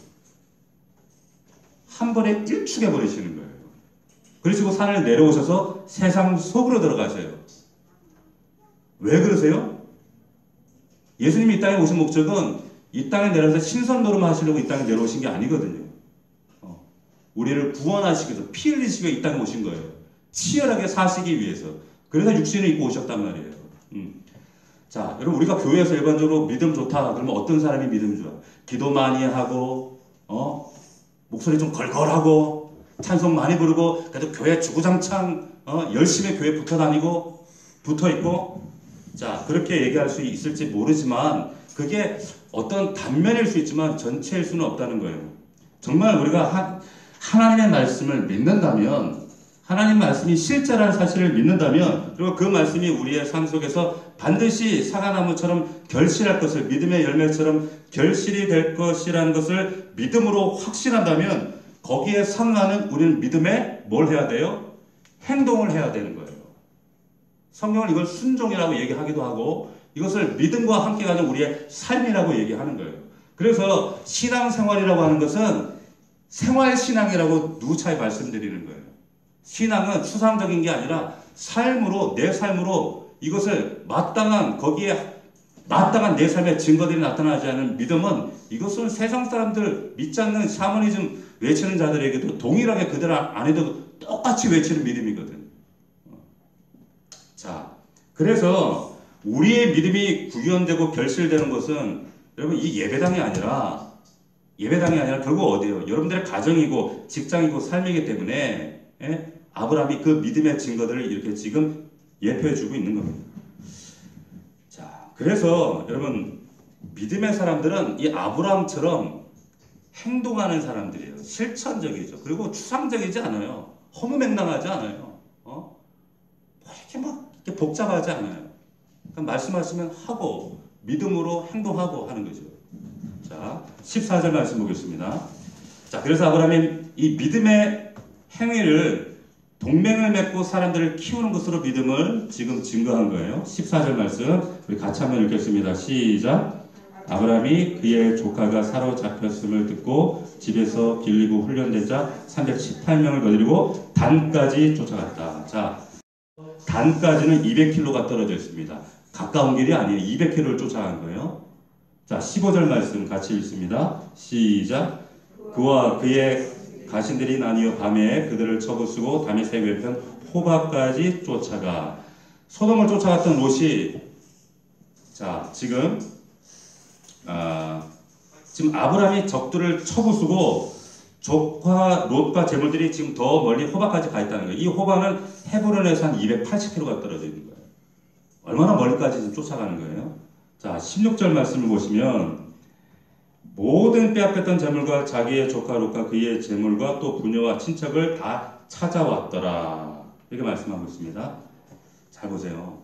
한 번에 일축해 버리시는 거예요. 그러시고 산을 내려오셔서 세상 속으로 들어가세요. 왜 그러세요? 예수님이 이 땅에 오신 목적은 이 땅에 내려와서 신선 노름을 하시려고 이 땅에 내려오신 게 아니거든요. 우리를 구원하시기 위해서 피 흘리시기 위해 이 땅에 오신 거예요. 치열하게 사시기 위해서. 그래서 육신을 입고 오셨단 말이에요. 자, 여러분 우리가 교회에서 일반적으로 믿음 좋다 그러면 어떤 사람이 믿음 좋아? 기도 많이 하고 목소리 좀 걸걸하고 찬송 많이 부르고 그래도 교회 주구장창 열심히 교회 붙어 있고 자 그렇게 얘기할 수 있을지 모르지만 그게 어떤 단면일 수 있지만 전체일 수는 없다는 거예요. 정말 우리가 하나님의 말씀을 믿는다면 하나님 말씀이 실제라는 사실을 믿는다면 그리고 그 말씀이 우리의 삶 속에서 반드시 사과나무처럼 결실할 것을 믿음의 열매처럼 결실이 될 것이라는 것을 믿음으로 확신한다면 거기에 상하는 우리는 믿음에 뭘 해야 돼요? 행동을 해야 되는 거예요. 성경은 이걸 순종이라고 얘기하기도 하고 이것을 믿음과 함께 가는 우리의 삶이라고 얘기하는 거예요. 그래서 신앙생활이라고 하는 것은 생활신앙이라고 누차히 말씀드리는 거예요. 신앙은 추상적인 게 아니라 삶으로 내 삶으로 이것을 거기에 마땅한 내 삶의 증거들이 나타나지 않은 믿음은 이것은 세상 사람들 믿지 않는 샤머니즘 외치는 자들에게도 동일하게 그들 안에도 똑같이 외치는 믿음이거든. 자, 그래서 우리의 믿음이 구현되고 결실되는 것은 여러분 이 예배당이 아니라 결국 어디예요? 여러분들의 가정이고 직장이고 삶이기 때문에 아브라함이 그 믿음의 증거들을 이렇게 지금 예표해 주고 있는 겁니다. 자, 그래서 여러분 믿음의 사람들은 이 아브라함처럼 행동하는 사람들이에요. 실천적이죠. 그리고 추상적이지 않아요. 허무맹랑하지 않아요. 이렇게 복잡하지 않아요. 그러니까 말씀하시면 하고 믿음으로 행동하고 하는 거죠. 자, 14절 말씀 보겠습니다. 자, 그래서 아브라함이 이 믿음의 행위를 동맹을 맺고 사람들을 키우는 것으로 믿음을 지금 증거한 거예요. 14절 말씀 우리 같이 한번 읽겠습니다. 시작. 아브라함이 그의 조카가 사로잡혔음을 듣고 집에서 길리고 훈련되자 318명을 거느리고 단까지 쫓아갔다. 자, 단까지는 200km가 떨어져 있습니다. 가까운 길이 아니에요. 200km를 쫓아간 거예요. 자, 15절 말씀 같이 읽습니다. 시작. 그와 그의 가신들이 나뉘어 밤에 그들을 쳐부수고 다메섹 외편 호바까지 쫓아가. 소돔을 쫓아갔던 롯이 자, 지금 아브라함이 적들을 쳐부수고 조카 롯과 재물들이 지금 더 멀리 호바까지 가 있다는 거예요. 이 호바는 헤브론에서 한 280km가 떨어져 있는 거예요. 얼마나 멀리까지 지금 쫓아가는 거예요? 자, 16절 말씀을 보시면 모든 빼앗겼던 재물과 자기의 조카 롯과 그의 재물과 또 부녀와 친척을 다 찾아왔더라. 이렇게 말씀하고 있습니다. 잘 보세요.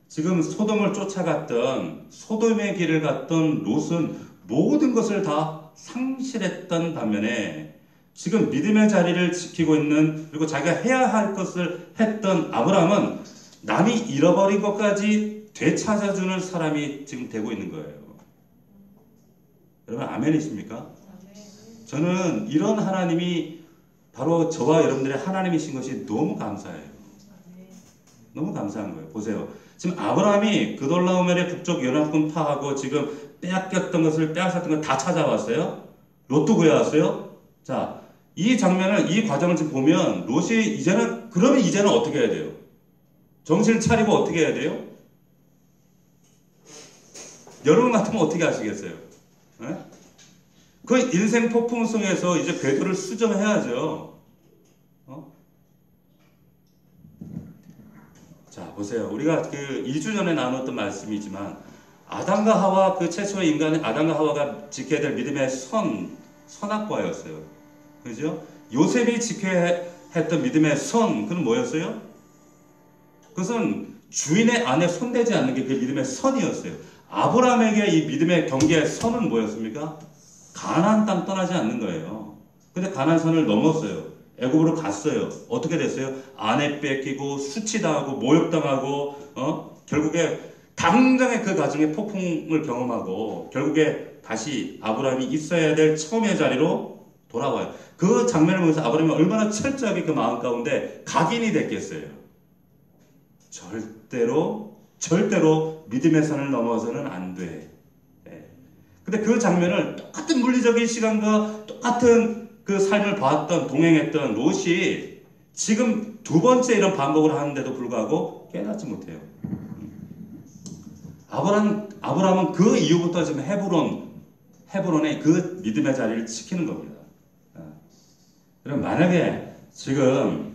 지금 소돔을 쫓아갔던 소돔의 길을 갔던 롯은 모든 것을 다 상실했던 반면에 지금 믿음의 자리를 지키고 있는 그리고 자기가 해야 할 것을 했던 아브라함은 남이 잃어버린 것까지 되찾아주는 사람이 지금 되고 있는 거예요. 여러분 아멘이십니까? 저는 이런 하나님이 바로 저와 여러분들의 하나님이신 것이 너무 감사해요. 너무 감사한 거예요. 보세요. 지금 아브라함이 그돌라오멜의 북쪽 연합군 파하고 지금 빼앗겼던 것을 빼앗았던 걸 다 찾아왔어요. 롯도 구해왔어요. 자, 이 장면을 이 과정을 지금 보면 롯이 그러면 이제는 어떻게 해야 돼요? 정신을 차리고 어떻게 해야 돼요? 여러분 같으면 어떻게 하시겠어요? 네? 그 인생 폭풍 속에서 이제 궤도를 수정해야죠. 자, 보세요. 우리가 그 2주 전에 나눴던 말씀이지만 아담과 하와 그 최초의 인간은 아담과 하와가 지켜야 될 믿음의 선악과였어요. 그죠? 요셉이 지켜야 했던 믿음의 그건 뭐였어요? 그것은 주인의 안에 손대지 않는 게 그 믿음의 선이었어요. 아브라함에게 이 믿음의 경계의 선은 뭐였습니까? 가나안 땅 떠나지 않는 거예요. 근데 가나안 선을 넘었어요. 애굽으로 갔어요. 어떻게 됐어요? 아내 뺏기고 수치당하고 모욕당하고 결국에 당장의 그 가정의 폭풍을 경험하고 결국에 다시 아브라함이 있어야 될 처음의 자리로 돌아와요. 그 장면을 보면서 아브라함이 얼마나 철저하게 그 마음 가운데 각인이 됐겠어요. 절대로 믿음의 선을 넘어서는 안 돼. 근데 그 장면을 똑같은 물리적인 시간과 똑같은 그 삶을 봤던 동행했던 롯이 지금 두 번째 이런 반복을 하는데도 불구하고 깨닫지 못해요. 아브라함은 그 이후부터 지금 헤브론의 그 믿음의 자리를 지키는 겁니다. 여러분 만약에 지금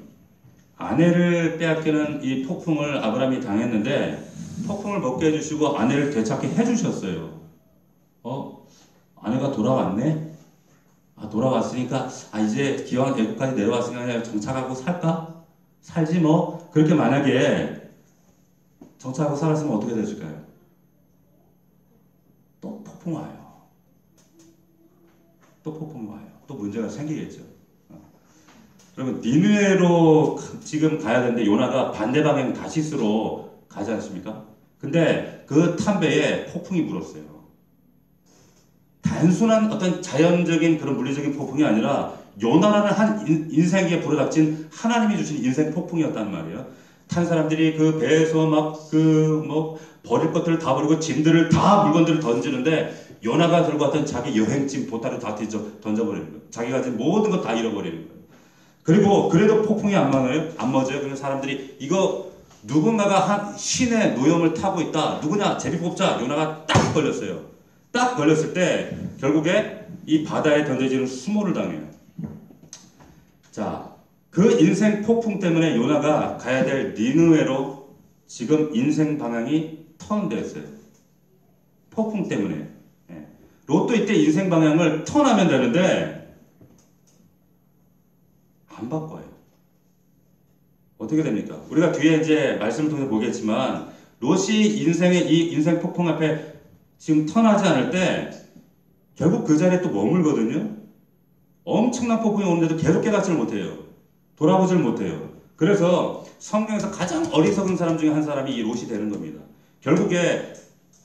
아내를 빼앗기는 이 폭풍을 아브라함이 당했는데 폭풍을 먹게 해주시고 아내를 되찾게 해주셨어요. 아내가 돌아왔네? 돌아왔으니까 이제 기왕 애국까지 내려왔으니까 그냥 정착하고 살까? 살지 뭐. 그렇게 만약에 정착하고 살았으면 어떻게 되실까요? 또 폭풍 와요. 또 폭풍 와요. 또 문제가 생기겠죠. 그러면 니느웨로 지금 가야 되는데 요나가 반대 방향 다시스로 가지 않습니까? 근데 그 탐배에 폭풍이 불었어요. 단순한 어떤 자연적인 그런 물리적인 폭풍이 아니라 요나라는 한 인생에 불어닥친 하나님이 주신 인생 폭풍이었단 말이에요. 탄 사람들이 그 배에서 막 버릴 것들을 다 버리고 짐들을 다 물건들을 던지는데 요나가 들고 왔던 자기 여행짐 보따리 다 던져버리는 거예요. 자기가 가진 모든 것 다 잃어버리는 거예요. 그리고 그래도 폭풍이 안 멎어요. 그래서 사람들이 이거 누군가가 한 신의 노염을 타고 있다. 누구냐? 제비 뽑자. 요나가 딱 걸렸어요. 딱 걸렸을 때 결국에 이 바다에 던져지는 수모를 당해요. 자, 그 인생 폭풍 때문에 요나가 가야 될 니느웨로 지금 인생 방향이 턴됐어요. 폭풍 때문에. 롯도 이때 인생 방향을 턴하면 되는데 안 바꿔요. 어떻게 됩니까? 우리가 뒤에 이제 말씀을 통해 보겠지만 롯이 인생의 이 인생 폭풍 앞에 지금 턴하지 않을 때 결국 그 자리에 또 머물거든요. 엄청난 폭풍이 오는데도 계속 깨닫지를 못해요. 돌아보질 못해요. 그래서 성경에서 가장 어리석은 사람 중에 한 사람이 이 롯이 되는 겁니다. 결국에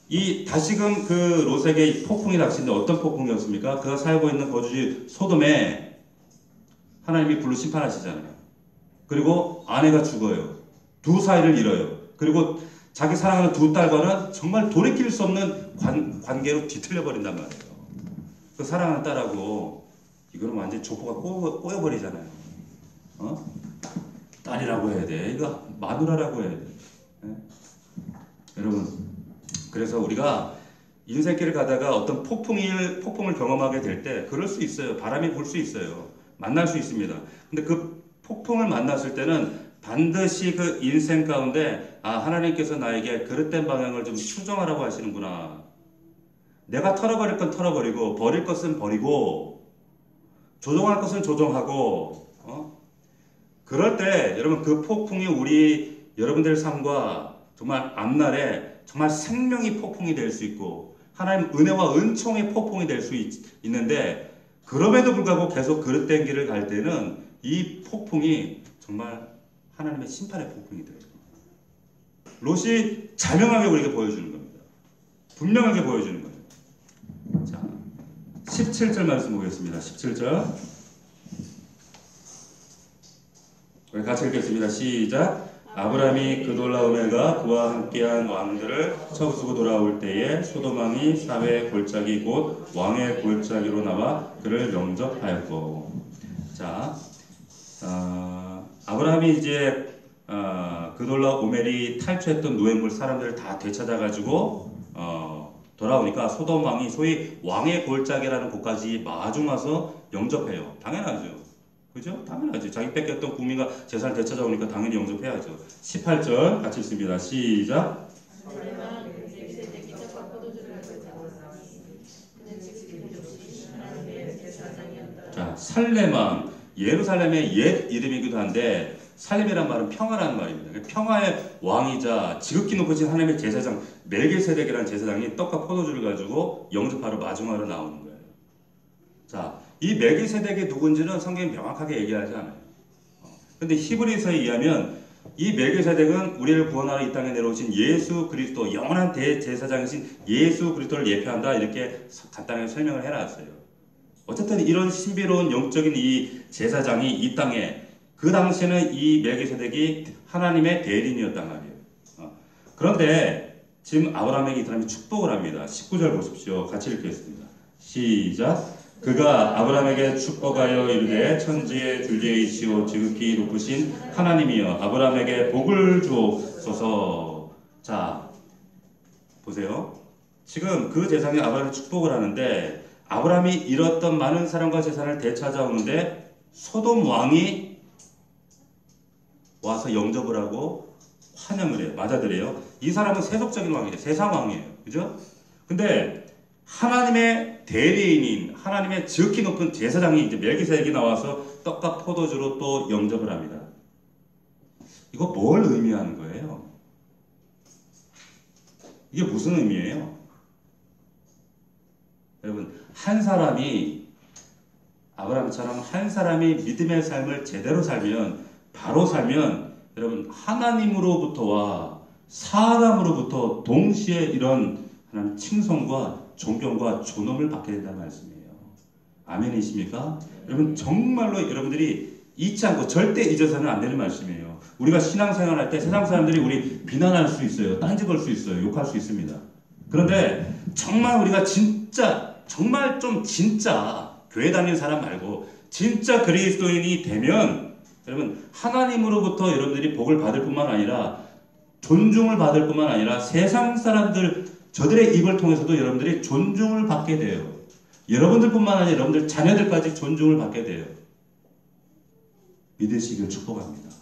이 다시금 그 롯에게 폭풍이 닥치는데 어떤 폭풍이었습니까? 그가 살고 있는 거주지 소돔에 하나님이 불로 심판하시잖아요. 그리고 아내가 죽어요. 두 사이를 잃어요. 그리고 자기 사랑하는 두 딸과는 정말 돌이킬 수 없는 관계로 뒤틀려 버린단 말이에요. 그 사랑하는 딸하고 이거는 완전히 조포가 꼬여버리잖아요. 딸이라고 해야 돼. 이거 마누라라고 해야 돼. 여러분, 그래서 우리가 인생길을 가다가 어떤 폭풍을 경험하게 될 때 그럴 수 있어요. 바람이 불 수 있어요. 만날 수 있습니다. 근데 그 폭풍을 만났을 때는 반드시 그 인생 가운데 하나님께서 나에게 그릇된 방향을 좀 수정하라고 하시는구나. 내가 털어버릴 건 털어버리고 버릴 것은 버리고 조정할 것은 조정하고 그럴 때 여러분 그 폭풍이 여러분들의 삶과 정말 앞날에 정말 생명이 폭풍이 될 수 있고 하나님 은혜와 은총의 폭풍이 될 수 있는데 그럼에도 불구하고 계속 그릇된 길을 갈 때는 이 폭풍이 정말 하나님의 심판의 폭풍이 돼요. 롯이 자명하게 우리에게 보여주는 겁니다. 분명하게 보여주는 거예요. 자, 17절 말씀 보겠습니다. 17절. 우리 같이 읽겠습니다. 시작. 아브라함이 그돌라오멜과 그와 함께한 왕들을 쳐부수고 돌아올 때에 소돔 왕이 사회의 골짜기 곧 왕의 골짜기로 나와 그를 영접하였고. 자, 아브라함이 이제 그돌라오멜이 탈취했던 노예물 사람들을 다 되찾아가지고 돌아오니까 소돔 왕이 소위 왕의 골짜기라는 곳까지 마중 와서 영접해요. 당연하죠. 그죠? 당연하죠. 자기 뺏겼던 국민과 재산을 되찾아오니까 당연히 영접해야죠. 18절 같이 읽습니다. 시작. 자, 살렘왕, 예루살렘의 옛 이름이기도 한데 살렘이란 말은 평화라는 말입니다. 평화의 왕이자 지극히 높으신 하나님의 제사장 멜기세덱이라는 제사장이 떡과 포도주를 가지고 영접하러 마중하러 나오는 거예요. 자, 이 멜기세덱이 누군지는 성경이 명확하게 얘기하지 않아요. 근데 히브리서에 의하면 이 멜기세덱은 우리를 구원하러 이 땅에 내려오신 예수 그리스도, 영원한 대제사장이신 예수 그리스도를 예표한다, 이렇게 간단하게 설명을 해놨어요. 어쨌든 이런 신비로운 영적인 이 제사장이 이 땅에, 그 당시에는 이 멜기세덱이 하나님의 대리인이었단 말이에요. 그런데 지금 아브라함에게 이 사람이 축복을 합니다. 19절 보십시오. 같이 읽겠습니다. 시작. 그가 아브라함에게 축복하여 이르되 천지의 주제이시오 지극히 높으신 하나님이여 아브라함에게 복을 주옵소서. 자, 보세요. 지금 그 제사장이 아브라함에 축복을 하는데 아브라함이 잃었던 많은 사람과 재산을 되찾아오는데 소돔 왕이 와서 영접을 하고 환영을 해요. 맞아들여요. 이 사람은 세속적인 왕이에요. 세상 왕이에요. 그죠? 근데 하나님의 대리인인 하나님의 지극히 높은 제사장이 이제 멜기세덱이 나와서 떡과 포도주로 또 영접을 합니다. 이거 뭘 의미하는 거예요? 이게 무슨 의미예요? 여러분, 한 사람이 아브라함처럼 한 사람이 믿음의 삶을 제대로 살면, 바로 살면, 여러분, 하나님으로부터와 사람으로부터 동시에 이런 하나님 칭송과 존경과 존엄을 받게 된다는 말씀이에요. 아멘이십니까? 여러분, 정말로 여러분들이 잊지 않고 절대 잊어서는 안 되는 말씀이에요. 우리가 신앙생활 할 때 세상 사람들이 우리 비난할 수 있어요. 딴지 걸 수 있어요. 욕할 수 있습니다. 그런데 정말 우리가 진짜 정말 좀 진짜 교회 다니는 사람 말고 진짜 그리스도인이 되면 여러분 하나님으로부터 여러분들이 복을 받을 뿐만 아니라 존중을 받을 뿐만 아니라 세상 사람들 저들의 입을 통해서도 여러분들이 존중을 받게 돼요. 여러분들뿐만 아니라 여러분들 자녀들까지 존중을 받게 돼요. 믿으시길 축복합니다.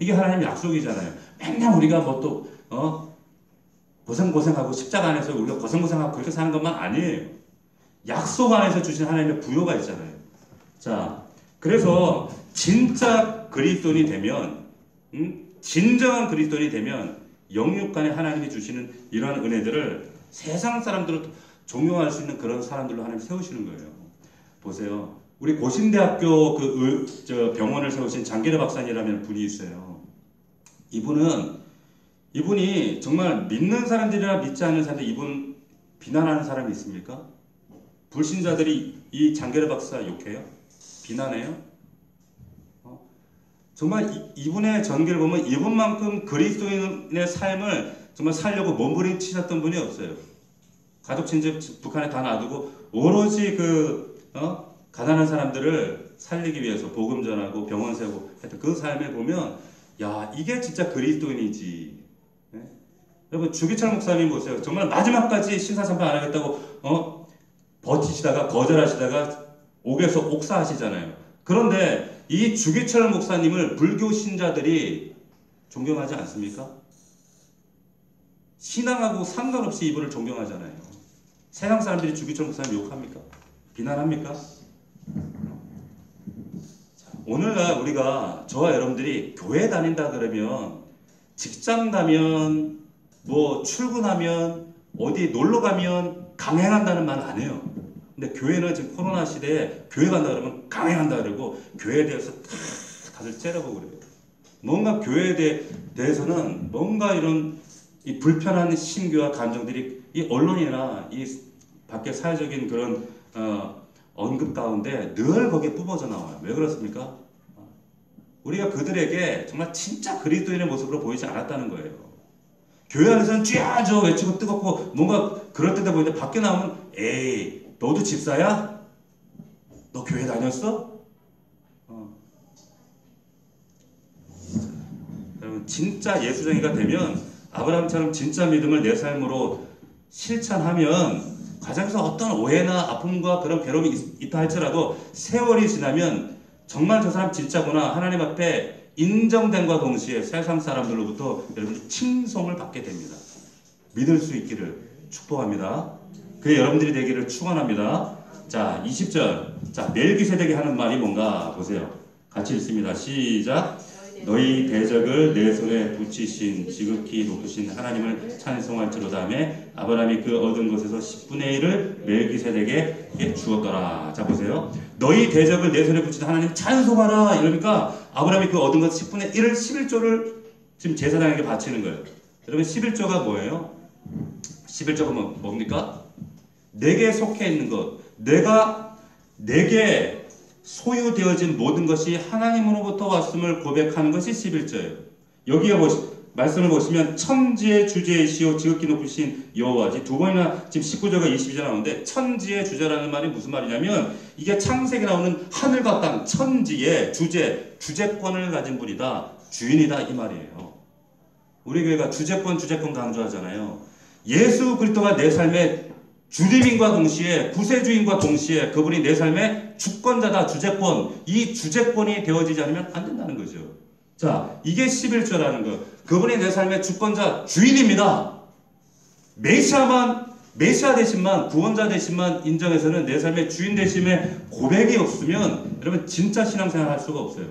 이게 하나님 약속이잖아요. 맨날 우리가 뭐 또 고생하고 십자가 안에서 우리가 고생하고 그렇게 사는 것만 아니에요. 약속 안에서 주신 하나님의 부요가 있잖아요. 자, 그래서 진짜 그리스도인이 되면 진정한 그리스도인이 되면 영육간에 하나님이 주시는 이러한 은혜들을 세상 사람들을 존경할 수 있는 그런 사람들로 하나님 세우시는 거예요. 보세요. 우리 고신대학교 병원을 세우신 장계래 박사님이라는 분이 있어요. 이분이 정말 믿는 사람들이나 믿지 않는 사람들 이분 비난하는 사람이 있습니까? 불신자들이 이 장계래 박사 욕해요? 비난해요? 정말 이분의 전기를 보면 이분만큼 그리스도인의 삶을 정말 살려고 몸부림치셨던 분이 없어요. 가족 친지 북한에 다 놔두고 오로지 가난한 사람들을 살리기 위해서 복음 전하고 병원 세우고 하여튼 그 삶에 보면 야 이게 진짜 그리스도인이지. 네? 여러분 주기철 목사님 보세요. 정말 마지막까지 신사참배 안 하겠다고 버티시다가 거절하시다가 옥에서 옥사하시잖아요. 그런데 이 주기철 목사님을 불교 신자들이 존경하지 않습니까? 신앙하고 상관없이 이분을 존경하잖아요. 세상 사람들이 주기철 목사님 욕합니까? 비난합니까? 오늘날 우리가 저와 여러분들이 교회 다닌다 그러면 직장 가면 뭐 출근하면 어디 놀러 가면 강행한다는 말 안 해요. 근데 교회는 지금 코로나 시대에 교회 간다 그러면 강행한다 그러고 교회에 대해서 다들 째려보고 그래요. 뭔가 교회에 대해서는 뭔가 이런 이 불편한 심기와 감정들이 이 언론이나 이 밖에 사회적인 그런 언급 가운데 늘 거기에 뿜어져 나와요. 왜 그렇습니까? 우리가 그들에게 정말 진짜 그리스도인의 모습으로 보이지 않았다는 거예요. 교회 안에서는 쥐야저 외치고 뜨겁고 뭔가 그럴듯해 보이는데 밖에 나오면 에이 너도 집사야? 너 교회 다녔어? 여러분 진짜 예수쟁이가 되면 아브라함처럼 진짜 믿음을 내 삶으로 실천하면 가정에서 어떤 오해나 아픔과 그런 괴로움이 있다 할지라도 세월이 지나면 정말 저 사람 진짜구나 하나님 앞에 인정됨과 동시에 세상 사람들로부터 여러분 칭송을 받게 됩니다. 믿을 수 있기를 축복합니다. 그게 여러분들이 되기를 축원합니다. 자 20절 자 멜기세덱이 하는 말이 뭔가 보세요. 같이 읽습니다. 시작. 너희 대적을 내 손에 붙이신 지극히 높으신 하나님을 찬송할지로다 하며 아브라함이 그 얻은 것에서 10분의 1을 멜기세덱에게 주었더라. 자 보세요. 너희 대적을 내 손에 붙이신 하나님 찬송하라 이러니까 아브라함이 그 얻은 것 10분의 1을 11조를 지금 제사장에게 바치는 거예요. 여러분 11조가 뭐예요? 11조가 뭡니까? 내게 속해 있는 것, 내게 소유되어진 모든 것이 하나님으로부터 왔음을 고백하는 것이 11조예요. 여기에 말씀을 보시면 천지의 주제이시오 지극히 높으신 여호와지 두 번이나 지금 19절과 22절 나오는데 천지의 주제라는 말이 무슨 말이냐면 이게 창세기에 나오는 하늘과 땅 천지의 주제권을 가진 분이다. 주인이다 이 말이에요. 우리 교회가 주제권 강조하잖아요. 예수 그리스도가 내 삶의 주님인과 동시에 구세주인과 동시에 그분이 내 삶의 주권자다. 주제권. 이 주제권이 되어지지 않으면 안 된다는 거죠. 자, 이게 11조라는 거. 그분이 내 삶의 주권자, 주인입니다. 메시아 되심만, 구원자 되심만 인정해서는 내 삶의 주인 되심의 고백이 없으면 여러분 진짜 신앙생활 할 수가 없어요.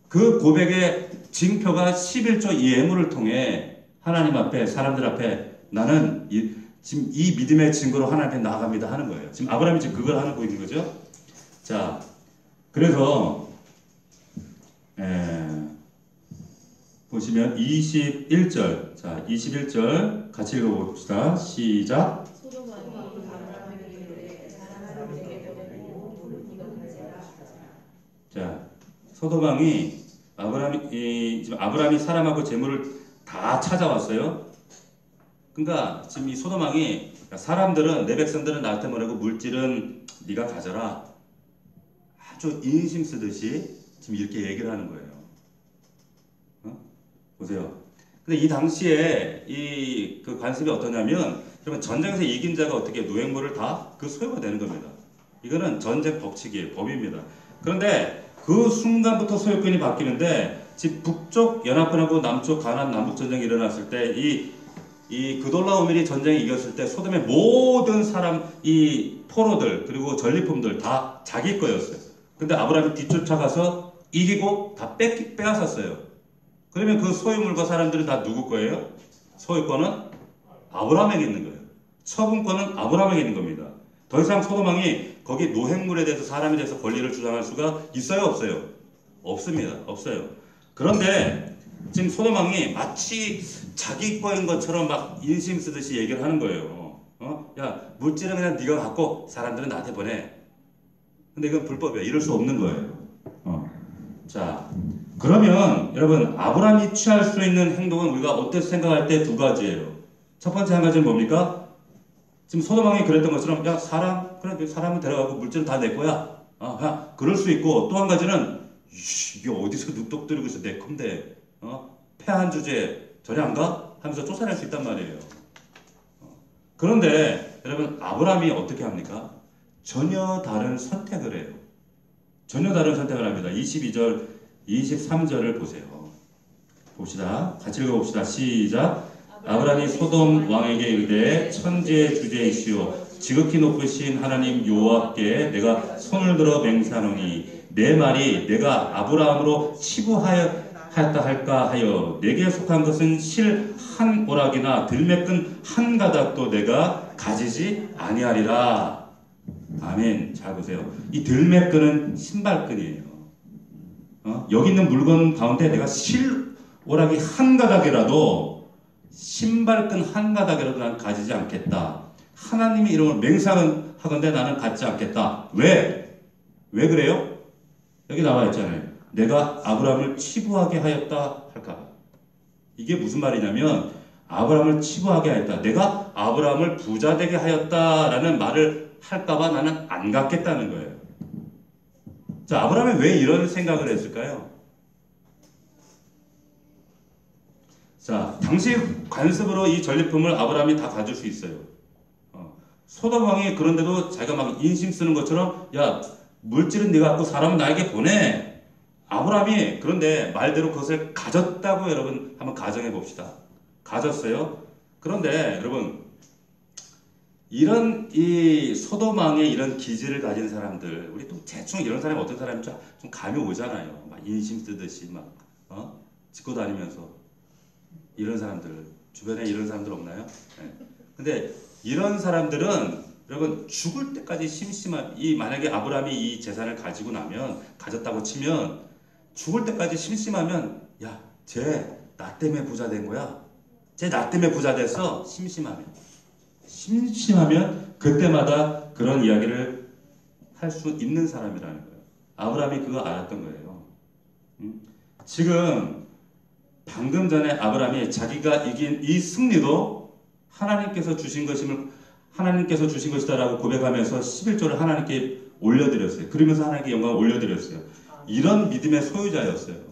그 고백의 징표가 11조 예물을 통해 하나님 앞에, 사람들 앞에 나는 지금 이 믿음의 증거로 하나님 앞에 나아갑니다 하는 거예요. 지금 아브라함이 지금 그걸 하고 있는 거죠. 자, 그래서 보시면 21절, 자 21절 같이 읽어봅시다. 시작. 자, 소도망이 지금 아브라함이 사람하고 재물을 다 찾아왔어요. 그러니까 지금 이 소도망이 사람들은 내 백성들은 나한테 뭐라고 물질은 네가 가져라. 아주 인심 쓰듯이 지금 이렇게 얘기를 하는 거예요. 보세요. 근데 이 당시에 그 관습이 어떠냐면, 여러분 전쟁에서 이긴 자가 어떻게 노획물을 다 그 소유가 되는 겁니다. 이거는 전쟁 법칙이에요, 법입니다. 그런데 그 순간부터 소유권이 바뀌는데, 지금 북쪽 연합군하고 남쪽 가나안 남북 전쟁이 일어났을 때 이 그돌라오멜이 전쟁에 이겼을 때 소돔의 모든 사람 이 포로들 그리고 전리품들 다 자기 거였어요. 근데 아브라함이 뒤쫓아가서 이기고 다 빼앗았어요. 그러면 그 소유물과 사람들은 다 누구 거예요? 소유권은 아브라함에게 있는 거예요. 처분권은 아브라함에게 있는 겁니다. 더 이상 소도망이 거기 노획물에 대해서 사람에 대해서 권리를 주장할 수가 있어요? 없어요? 없습니다. 없어요. 그런데 지금 소도망이 마치 자기 거인 것처럼 막 인심 쓰듯이 얘기를 하는 거예요. 야, 물질은 그냥 네가 갖고 사람들은 나한테 보내. 근데 이건 불법이야. 이럴 수 없는 거예요. 자, 그러면 여러분 아브라함이 취할 수 있는 행동은 우리가 어떻게 생각할 때 두 가지예요. 첫 번째 한 가지는 뭡니까? 지금 소도망이 그랬던 것처럼 야 그래 사람을 데려가고 물질은 다 내 거야. 야 그럴 수 있고, 또 한 가지는 이게 어디서 눈독 들이고 있어 내 건데 패한 주제에 저리 안 가? 하면서 쫓아낼 수 있단 말이에요. 그런데 여러분 아브라함이 어떻게 합니까? 전혀 다른 선택을 해요. 전혀 다른 선택을 합니다. 22절, 23절을 보세요. 봅시다. 같이 읽어봅시다. 시작. 아브라함이 소돔 왕에게 이르되 천지의 주제이시오 지극히 높으신 하나님 여호와께 내가 손을 들어 맹세하노니 내 말이 내가 아브라함으로 치부하였다 할까 하여 내게 속한 것은 실 한 오락이나 들매끈 한 가닥도 내가 가지지 아니하리라. 아멘. 잘 보세요. 이 들매끈은 신발끈이에요. 여기 있는 물건 가운데 내가 실 오락이 한 가닥이라도, 신발끈 한 가닥이라도 난 가지지 않겠다. 하나님의 이름을 맹세하건대 나는 갖지 않겠다. 왜? 왜 그래요? 여기 나와 있잖아요. 내가 아브라함을 치부하게 하였다 할까. 이게 무슨 말이냐면 아브라함을 치부하게 하였다. 내가 아브라함을 부자 되게 하였다라는 말을 할까봐 나는 안 갖겠다는 거예요. 자, 아브라함이 왜 이런 생각을 했을까요? 자, 당시 관습으로 이 전리품을 아브라함이 다 가질 수 있어요. 소돔 왕이 그런데도 자기가 막 인심 쓰는 것처럼 야, 물질은 네가 갖고 사람은 나에게 보내. 아브라함이 그런데 말대로 그것을 가졌다고 여러분 한번 가정해 봅시다. 가졌어요. 그런데 여러분 이런 이 소돔 왕의 이런 기질을 가진 사람들, 우리 또 대충 이런 사람이 어떤 사람인지 좀 감이 오잖아요. 막 인심 쓰듯이 막 짚고 다니면서 이런 사람들 주변에 이런 사람들 없나요? 네. 근데 이런 사람들은 여러분 죽을 때까지 심심한 만약에 아브라함이 이 재산을 가지고 나면 가졌다고 치면 죽을 때까지 심심하면 야, 쟤 나 때문에 부자 된 거야. 쟤 나 때문에 부자 됐어. 심심하면 그때마다 그런 이야기를 할 수 있는 사람이라는 거예요. 아브라함이 그거 알았던 거예요. 지금 방금 전에 아브라함이 자기가 이긴 이 승리도 하나님께서 주신 것이다라고 고백하면서 11조를 하나님께 올려드렸어요. 그러면서 하나님께 영광을 올려드렸어요. 이런 믿음의 소유자였어요.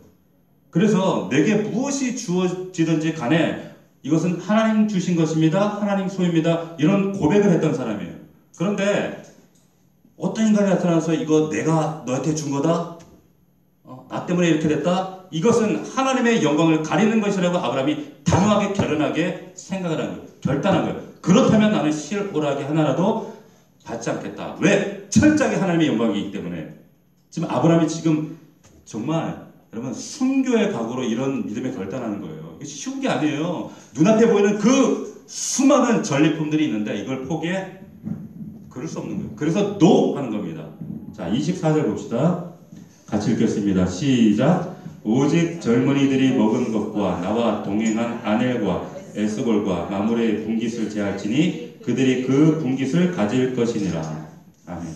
그래서 내게 무엇이 주어지든지 간에 이것은 하나님 주신 것입니다. 하나님 소유입니다. 이런 고백을 했던 사람이에요. 그런데 어떤 인간이 나타나서 이거 내가 너한테 준 거다? 나 때문에 이렇게 됐다. 이것은 하나님의 영광을 가리는 것이라고 아브라함이 단호하게 결연하게 생각을 한 거예요. 결단한 거예요. 그렇다면 나는 실오라기 하나라도 받지 않겠다. 왜? 철저하게 하나님의 영광이기 때문에. 지금 아브라함이 지금 정말 여러분 순교의 각오로 이런 믿음에 결단하는 거예요. 이게 쉬운 게 아니에요. 눈앞에 보이는 그 수많은 전리품들이 있는데 이걸 포기해? 그럴 수 없는 거예요. 그래서 노 하는 겁니다. 자, 24절 봅시다. 같이 읽겠습니다. 시작. 오직 젊은이들이 먹은 것과 나와 동행한 아넬과 에스골과 마물의 분깃을 제할지니 그들이 그 분깃을 가질 것이니라. 아멘.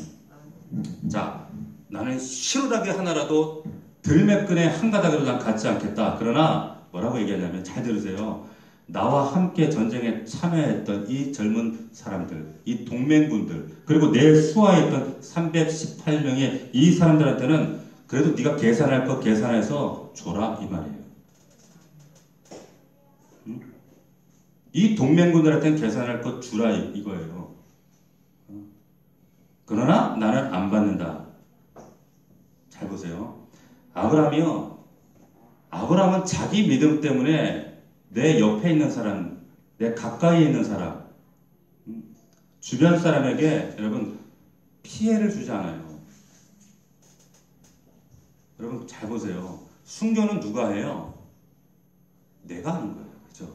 자, 나는 실오라기 하나라도 들매끈의 한 가닥으로 난 갖지 않겠다. 그러나 뭐라고 얘기하냐면 잘 들으세요. 나와 함께 전쟁에 참여했던 이 젊은 사람들, 이 동맹군들, 그리고 내 수하했던 318명의 이 사람들한테는 그래도 네가 계산할 거 계산해서 줘라 이 말이에요. 응? 이 동맹군들한테는 계산할 거 주라 이거예요. 그러나 나는 안 받는다. 잘 보세요. 아브라함은 자기 믿음 때문에 내 옆에 있는 사람, 내 가까이에 있는 사람, 주변 사람에게 여러분 피해를 주지 않아요. 여러분 잘 보세요. 순교는 누가 해요? 내가 하는 거예요. 그죠?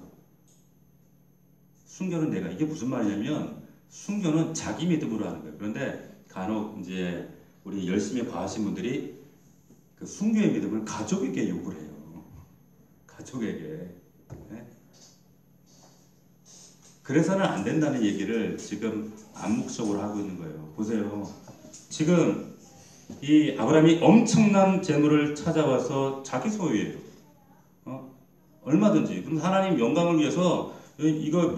순교는 내가. 이게 무슨 말이냐면 순교는 자기 믿음으로 하는 거예요. 그런데 간혹 이제 우리 열심히 과하신 분들이 그 순교의 믿음을 가족에게 요구를 해요. 가족에게. 네? 그래서는 안 된다는 얘기를 지금 암묵적으로 하고 있는 거예요. 보세요. 지금 이 아브라함이 엄청난 재물을 찾아와서 자기 소유예요. 얼마든지. 그럼 하나님 영광을 위해서 이거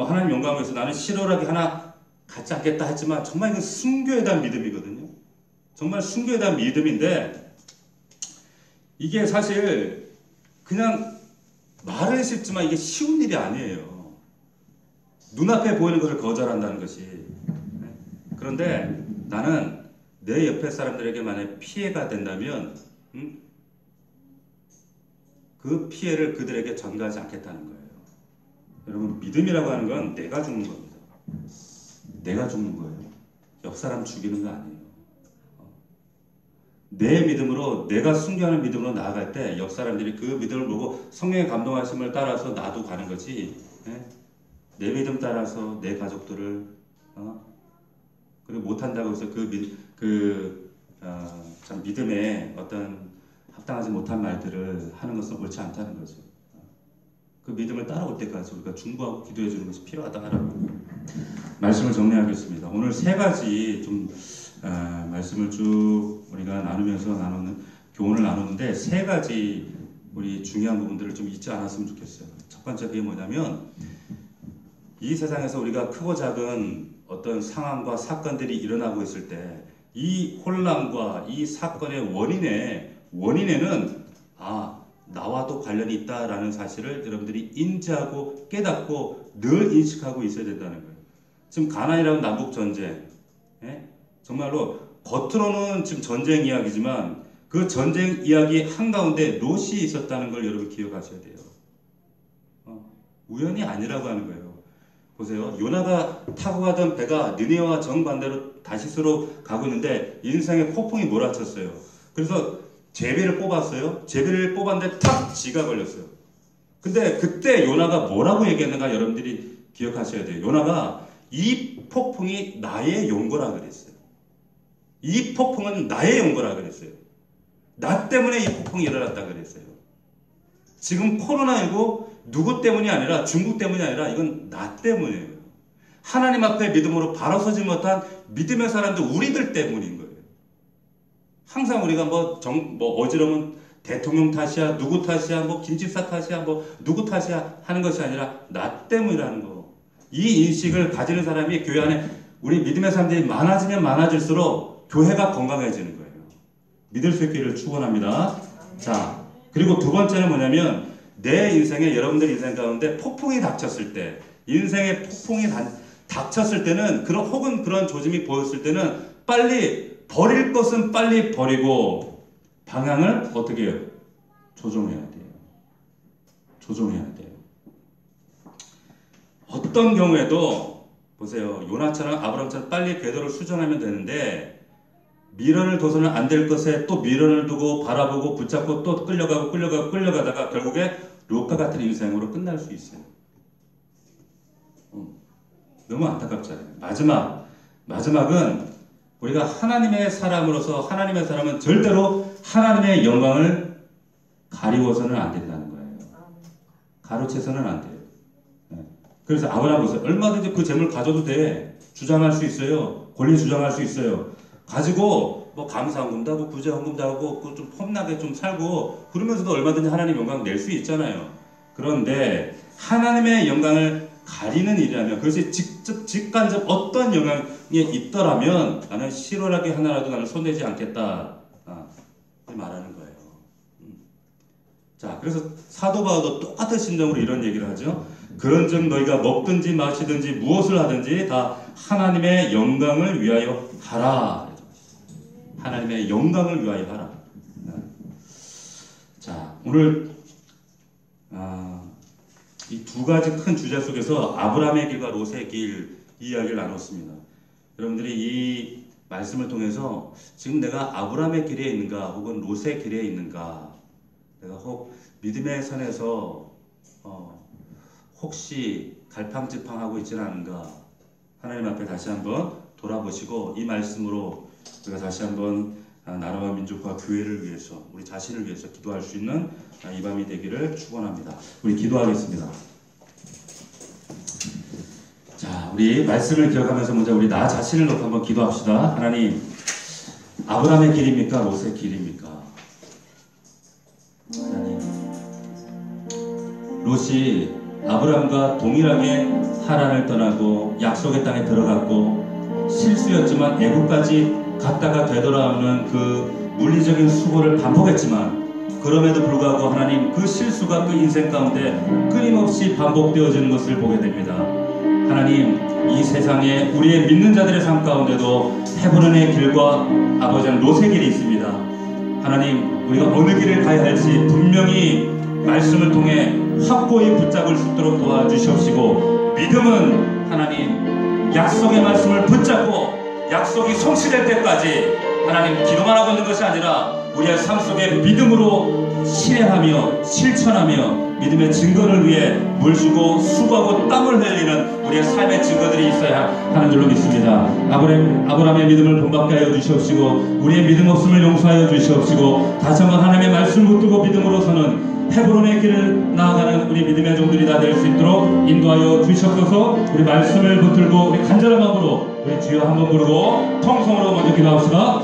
하나님 영광을 위해서 나는 실오라기 하나 갖지 않겠다 했지만 정말 이건 순교에 대한 믿음이거든요. 정말 순교에 대한 믿음인데 이게 사실 그냥 말은 쉽지만 이게 쉬운 일이 아니에요. 눈앞에 보이는 것을 거절한다는 것이. 그런데 나는 내 옆에 사람들에게 만약 피해가 된다면 그 피해를 그들에게 전가하지 않겠다는 거예요. 여러분 믿음이라고 하는 건 내가 죽는 겁니다. 내가 죽는 거예요. 옆 사람 죽이는 거 아니에요. 내 믿음으로 내가 순교하는 믿음으로 나아갈 때 옆 사람들이 그 믿음을 보고 성령의 감동하심을 따라서 나도 가는 거지. 내 믿음 따라서 내 가족들을 그리고 못한다고 해서 참 믿음에 어떤 합당하지 못한 말들을 하는 것은 옳지 않다는 거죠. 그 믿음을 따라올 때까지 우리가 중보하고 기도해 주는 것이 필요하다라고 말씀을 정리하겠습니다. 오늘 세 가지 좀 말씀을 쭉 우리가 나누면서 교훈을 나누는데 세 가지 우리 중요한 부분들을 좀 잊지 않았으면 좋겠어요. 첫 번째 그게 뭐냐면 이 세상에서 우리가 크고 작은 어떤 상황과 사건들이 일어나고 있을 때 이 혼란과 이 사건의 원인에는 나와도 관련이 있다라는 사실을 여러분들이 인지하고 깨닫고 늘 인식하고 있어야 된다는 거예요. 지금 가나안이라는 남북 전쟁, 정말로 겉으로는 지금 전쟁 이야기지만 그 전쟁 이야기 한가운데 롯이 있었다는 걸 여러분 기억하셔야 돼요. 우연이 아니라고 하는 거예요. 보세요. 요나가 타고 가던 배가 느네웨와 정반대로 다시스로 가고 있는데 인생에 폭풍이 몰아쳤어요. 그래서 제비를 뽑았어요. 제비를 뽑았는데 탁 쥐가 걸렸어요. 근데 그때 요나가 뭐라고 얘기했는가 여러분들이 기억하셔야 돼요. 요나가 이 폭풍이 나의 용거라 그랬어요. 이 폭풍은 나의 용거라 그랬어요. 나 때문에 이 폭풍이 일어났다 그랬어요. 지금 코로나19 누구 때문이 아니라 중국 때문이 아니라 이건 나 때문이에요. 하나님 앞에 믿음으로 바로 서지 못한 믿음의 사람들 우리들 때문인 거예요. 항상 우리가 어지러우면 대통령 탓이야, 누구 탓이야, 김집사 탓이야, 누구 탓이야 하는 것이 아니라 나 때문이라는 거. 이 인식을 가지는 사람이 교회 안에 우리 믿음의 사람들이 많아지면 많아질수록 교회가 건강해지는 거예요. 믿을 수 있기를 축원합니다. 자, 그리고 두 번째는 뭐냐면 내 인생에 여러분들 인생 가운데 폭풍이 닥쳤을 때, 인생의 폭풍이 닥쳤을 때는 혹은 그런 조짐이 보였을 때는 빨리 버릴 것은 빨리 버리고 방향을 어떻게 해요? 조정해야 돼요. 조정해야 돼요. 어떤 경우에도 보세요. 요나처럼 아브라함처럼 빨리 궤도를 수정하면 되는데 미련을 둬서는 안 될 것에 또 미련을 두고 바라보고 붙잡고 또 끌려가다가 결국에 롯과 같은 인생으로 끝날 수 있어요. 너무 안타깝잖아요. 마지막은 우리가 하나님의 사람으로서 하나님의 사람은 절대로 하나님의 영광을 가리워서는 안 된다는 거예요. 가로채서는 안 돼요. 그래서 아브라함 보세요. 얼마든지 그 재물 가져도 돼. 주장할 수 있어요. 권리 주장할 수 있어요. 가지고 뭐 감사헌금도 하고 구제헌금도 하고 좀 폼나게 좀 살고 그러면서도 얼마든지 하나님 영광 낼 수 있잖아요. 그런데 하나님의 영광을 가리는 일이라면 그것이 직간접 어떤 영향이 있더라면 나는 실오라기 하나라도 나는 손대지 않겠다 말하는 거예요. 자, 그래서 사도 바울도 똑같은 심정으로 이런 얘기를 하죠. 그런즉 너희가 먹든지 마시든지 무엇을 하든지 다 하나님의 영광을 위하여 하라. 하나님의 영광을 위하여 하라. 자, 오늘 이 두 가지 큰 주제 속에서 아브라함의 길과 롯의 길 이야기를 나눴습니다. 여러분들이 이 말씀을 통해서 지금 내가 아브라함의 길에 있는가 혹은 롯의 길에 있는가, 내가 혹 믿음의 선에서 혹시 갈팡질팡하고 있지는 않은가, 하나님 앞에 다시 한번 돌아보시고 이 말씀으로 우리가 다시 한번 나라와 민족과 교회를 위해서 우리 자신을 위해서 기도할 수 있는 이 밤이 되기를 축원합니다. 우리 기도하겠습니다. 자, 우리 말씀을 기억하면서 먼저 우리 나 자신을 놓고 한번 기도합시다. 하나님, 아브라함의 길입니까? 롯의 길입니까? 하나님, 롯이 아브라함과 동일하게 하란을 떠나고 약속의 땅에 들어갔고 실수였지만 애국까지 갔다가 되돌아오는 그 물리적인 수고를 반복했지만 그럼에도 불구하고 하나님 그 실수가 그 인생 가운데 끊임없이 반복되어지는 것을 보게 됩니다. 하나님, 이 세상에 우리의 믿는 자들의 삶 가운데도 헤브론의 길과 아버지 롯의 길이 있습니다. 하나님, 우리가 어느 길을 가야 할지 분명히 말씀을 통해 확고히 붙잡을 수 있도록 도와주시옵시고, 믿음은 하나님 약속의 말씀을 붙잡고 약속이 성취될 때까지 하나님 기도만 하고 있는 것이 아니라 우리의 삶 속에 믿음으로 실행하며 실천하며 믿음의 증거를 위해 물주고 수고하고 땀을 흘리는 우리의 삶의 증거들이 있어야 하는 줄로 믿습니다. 아브라함의 믿음을 본받게 하여 주시옵시고 우리의 믿음 없음을 용서하여 주시옵시고 다시 한번 하나님의 말씀을 붙들고 믿음으로서는 헤브론의 길을 나아가는 우리 믿음의 종들이 다 될 수 있도록 인도하여 주시옵소서. 우리 말씀을 붙들고 우리 간절한 마음으로 우리 주여 한번 부르고 통성으로 먼저 기도합시다.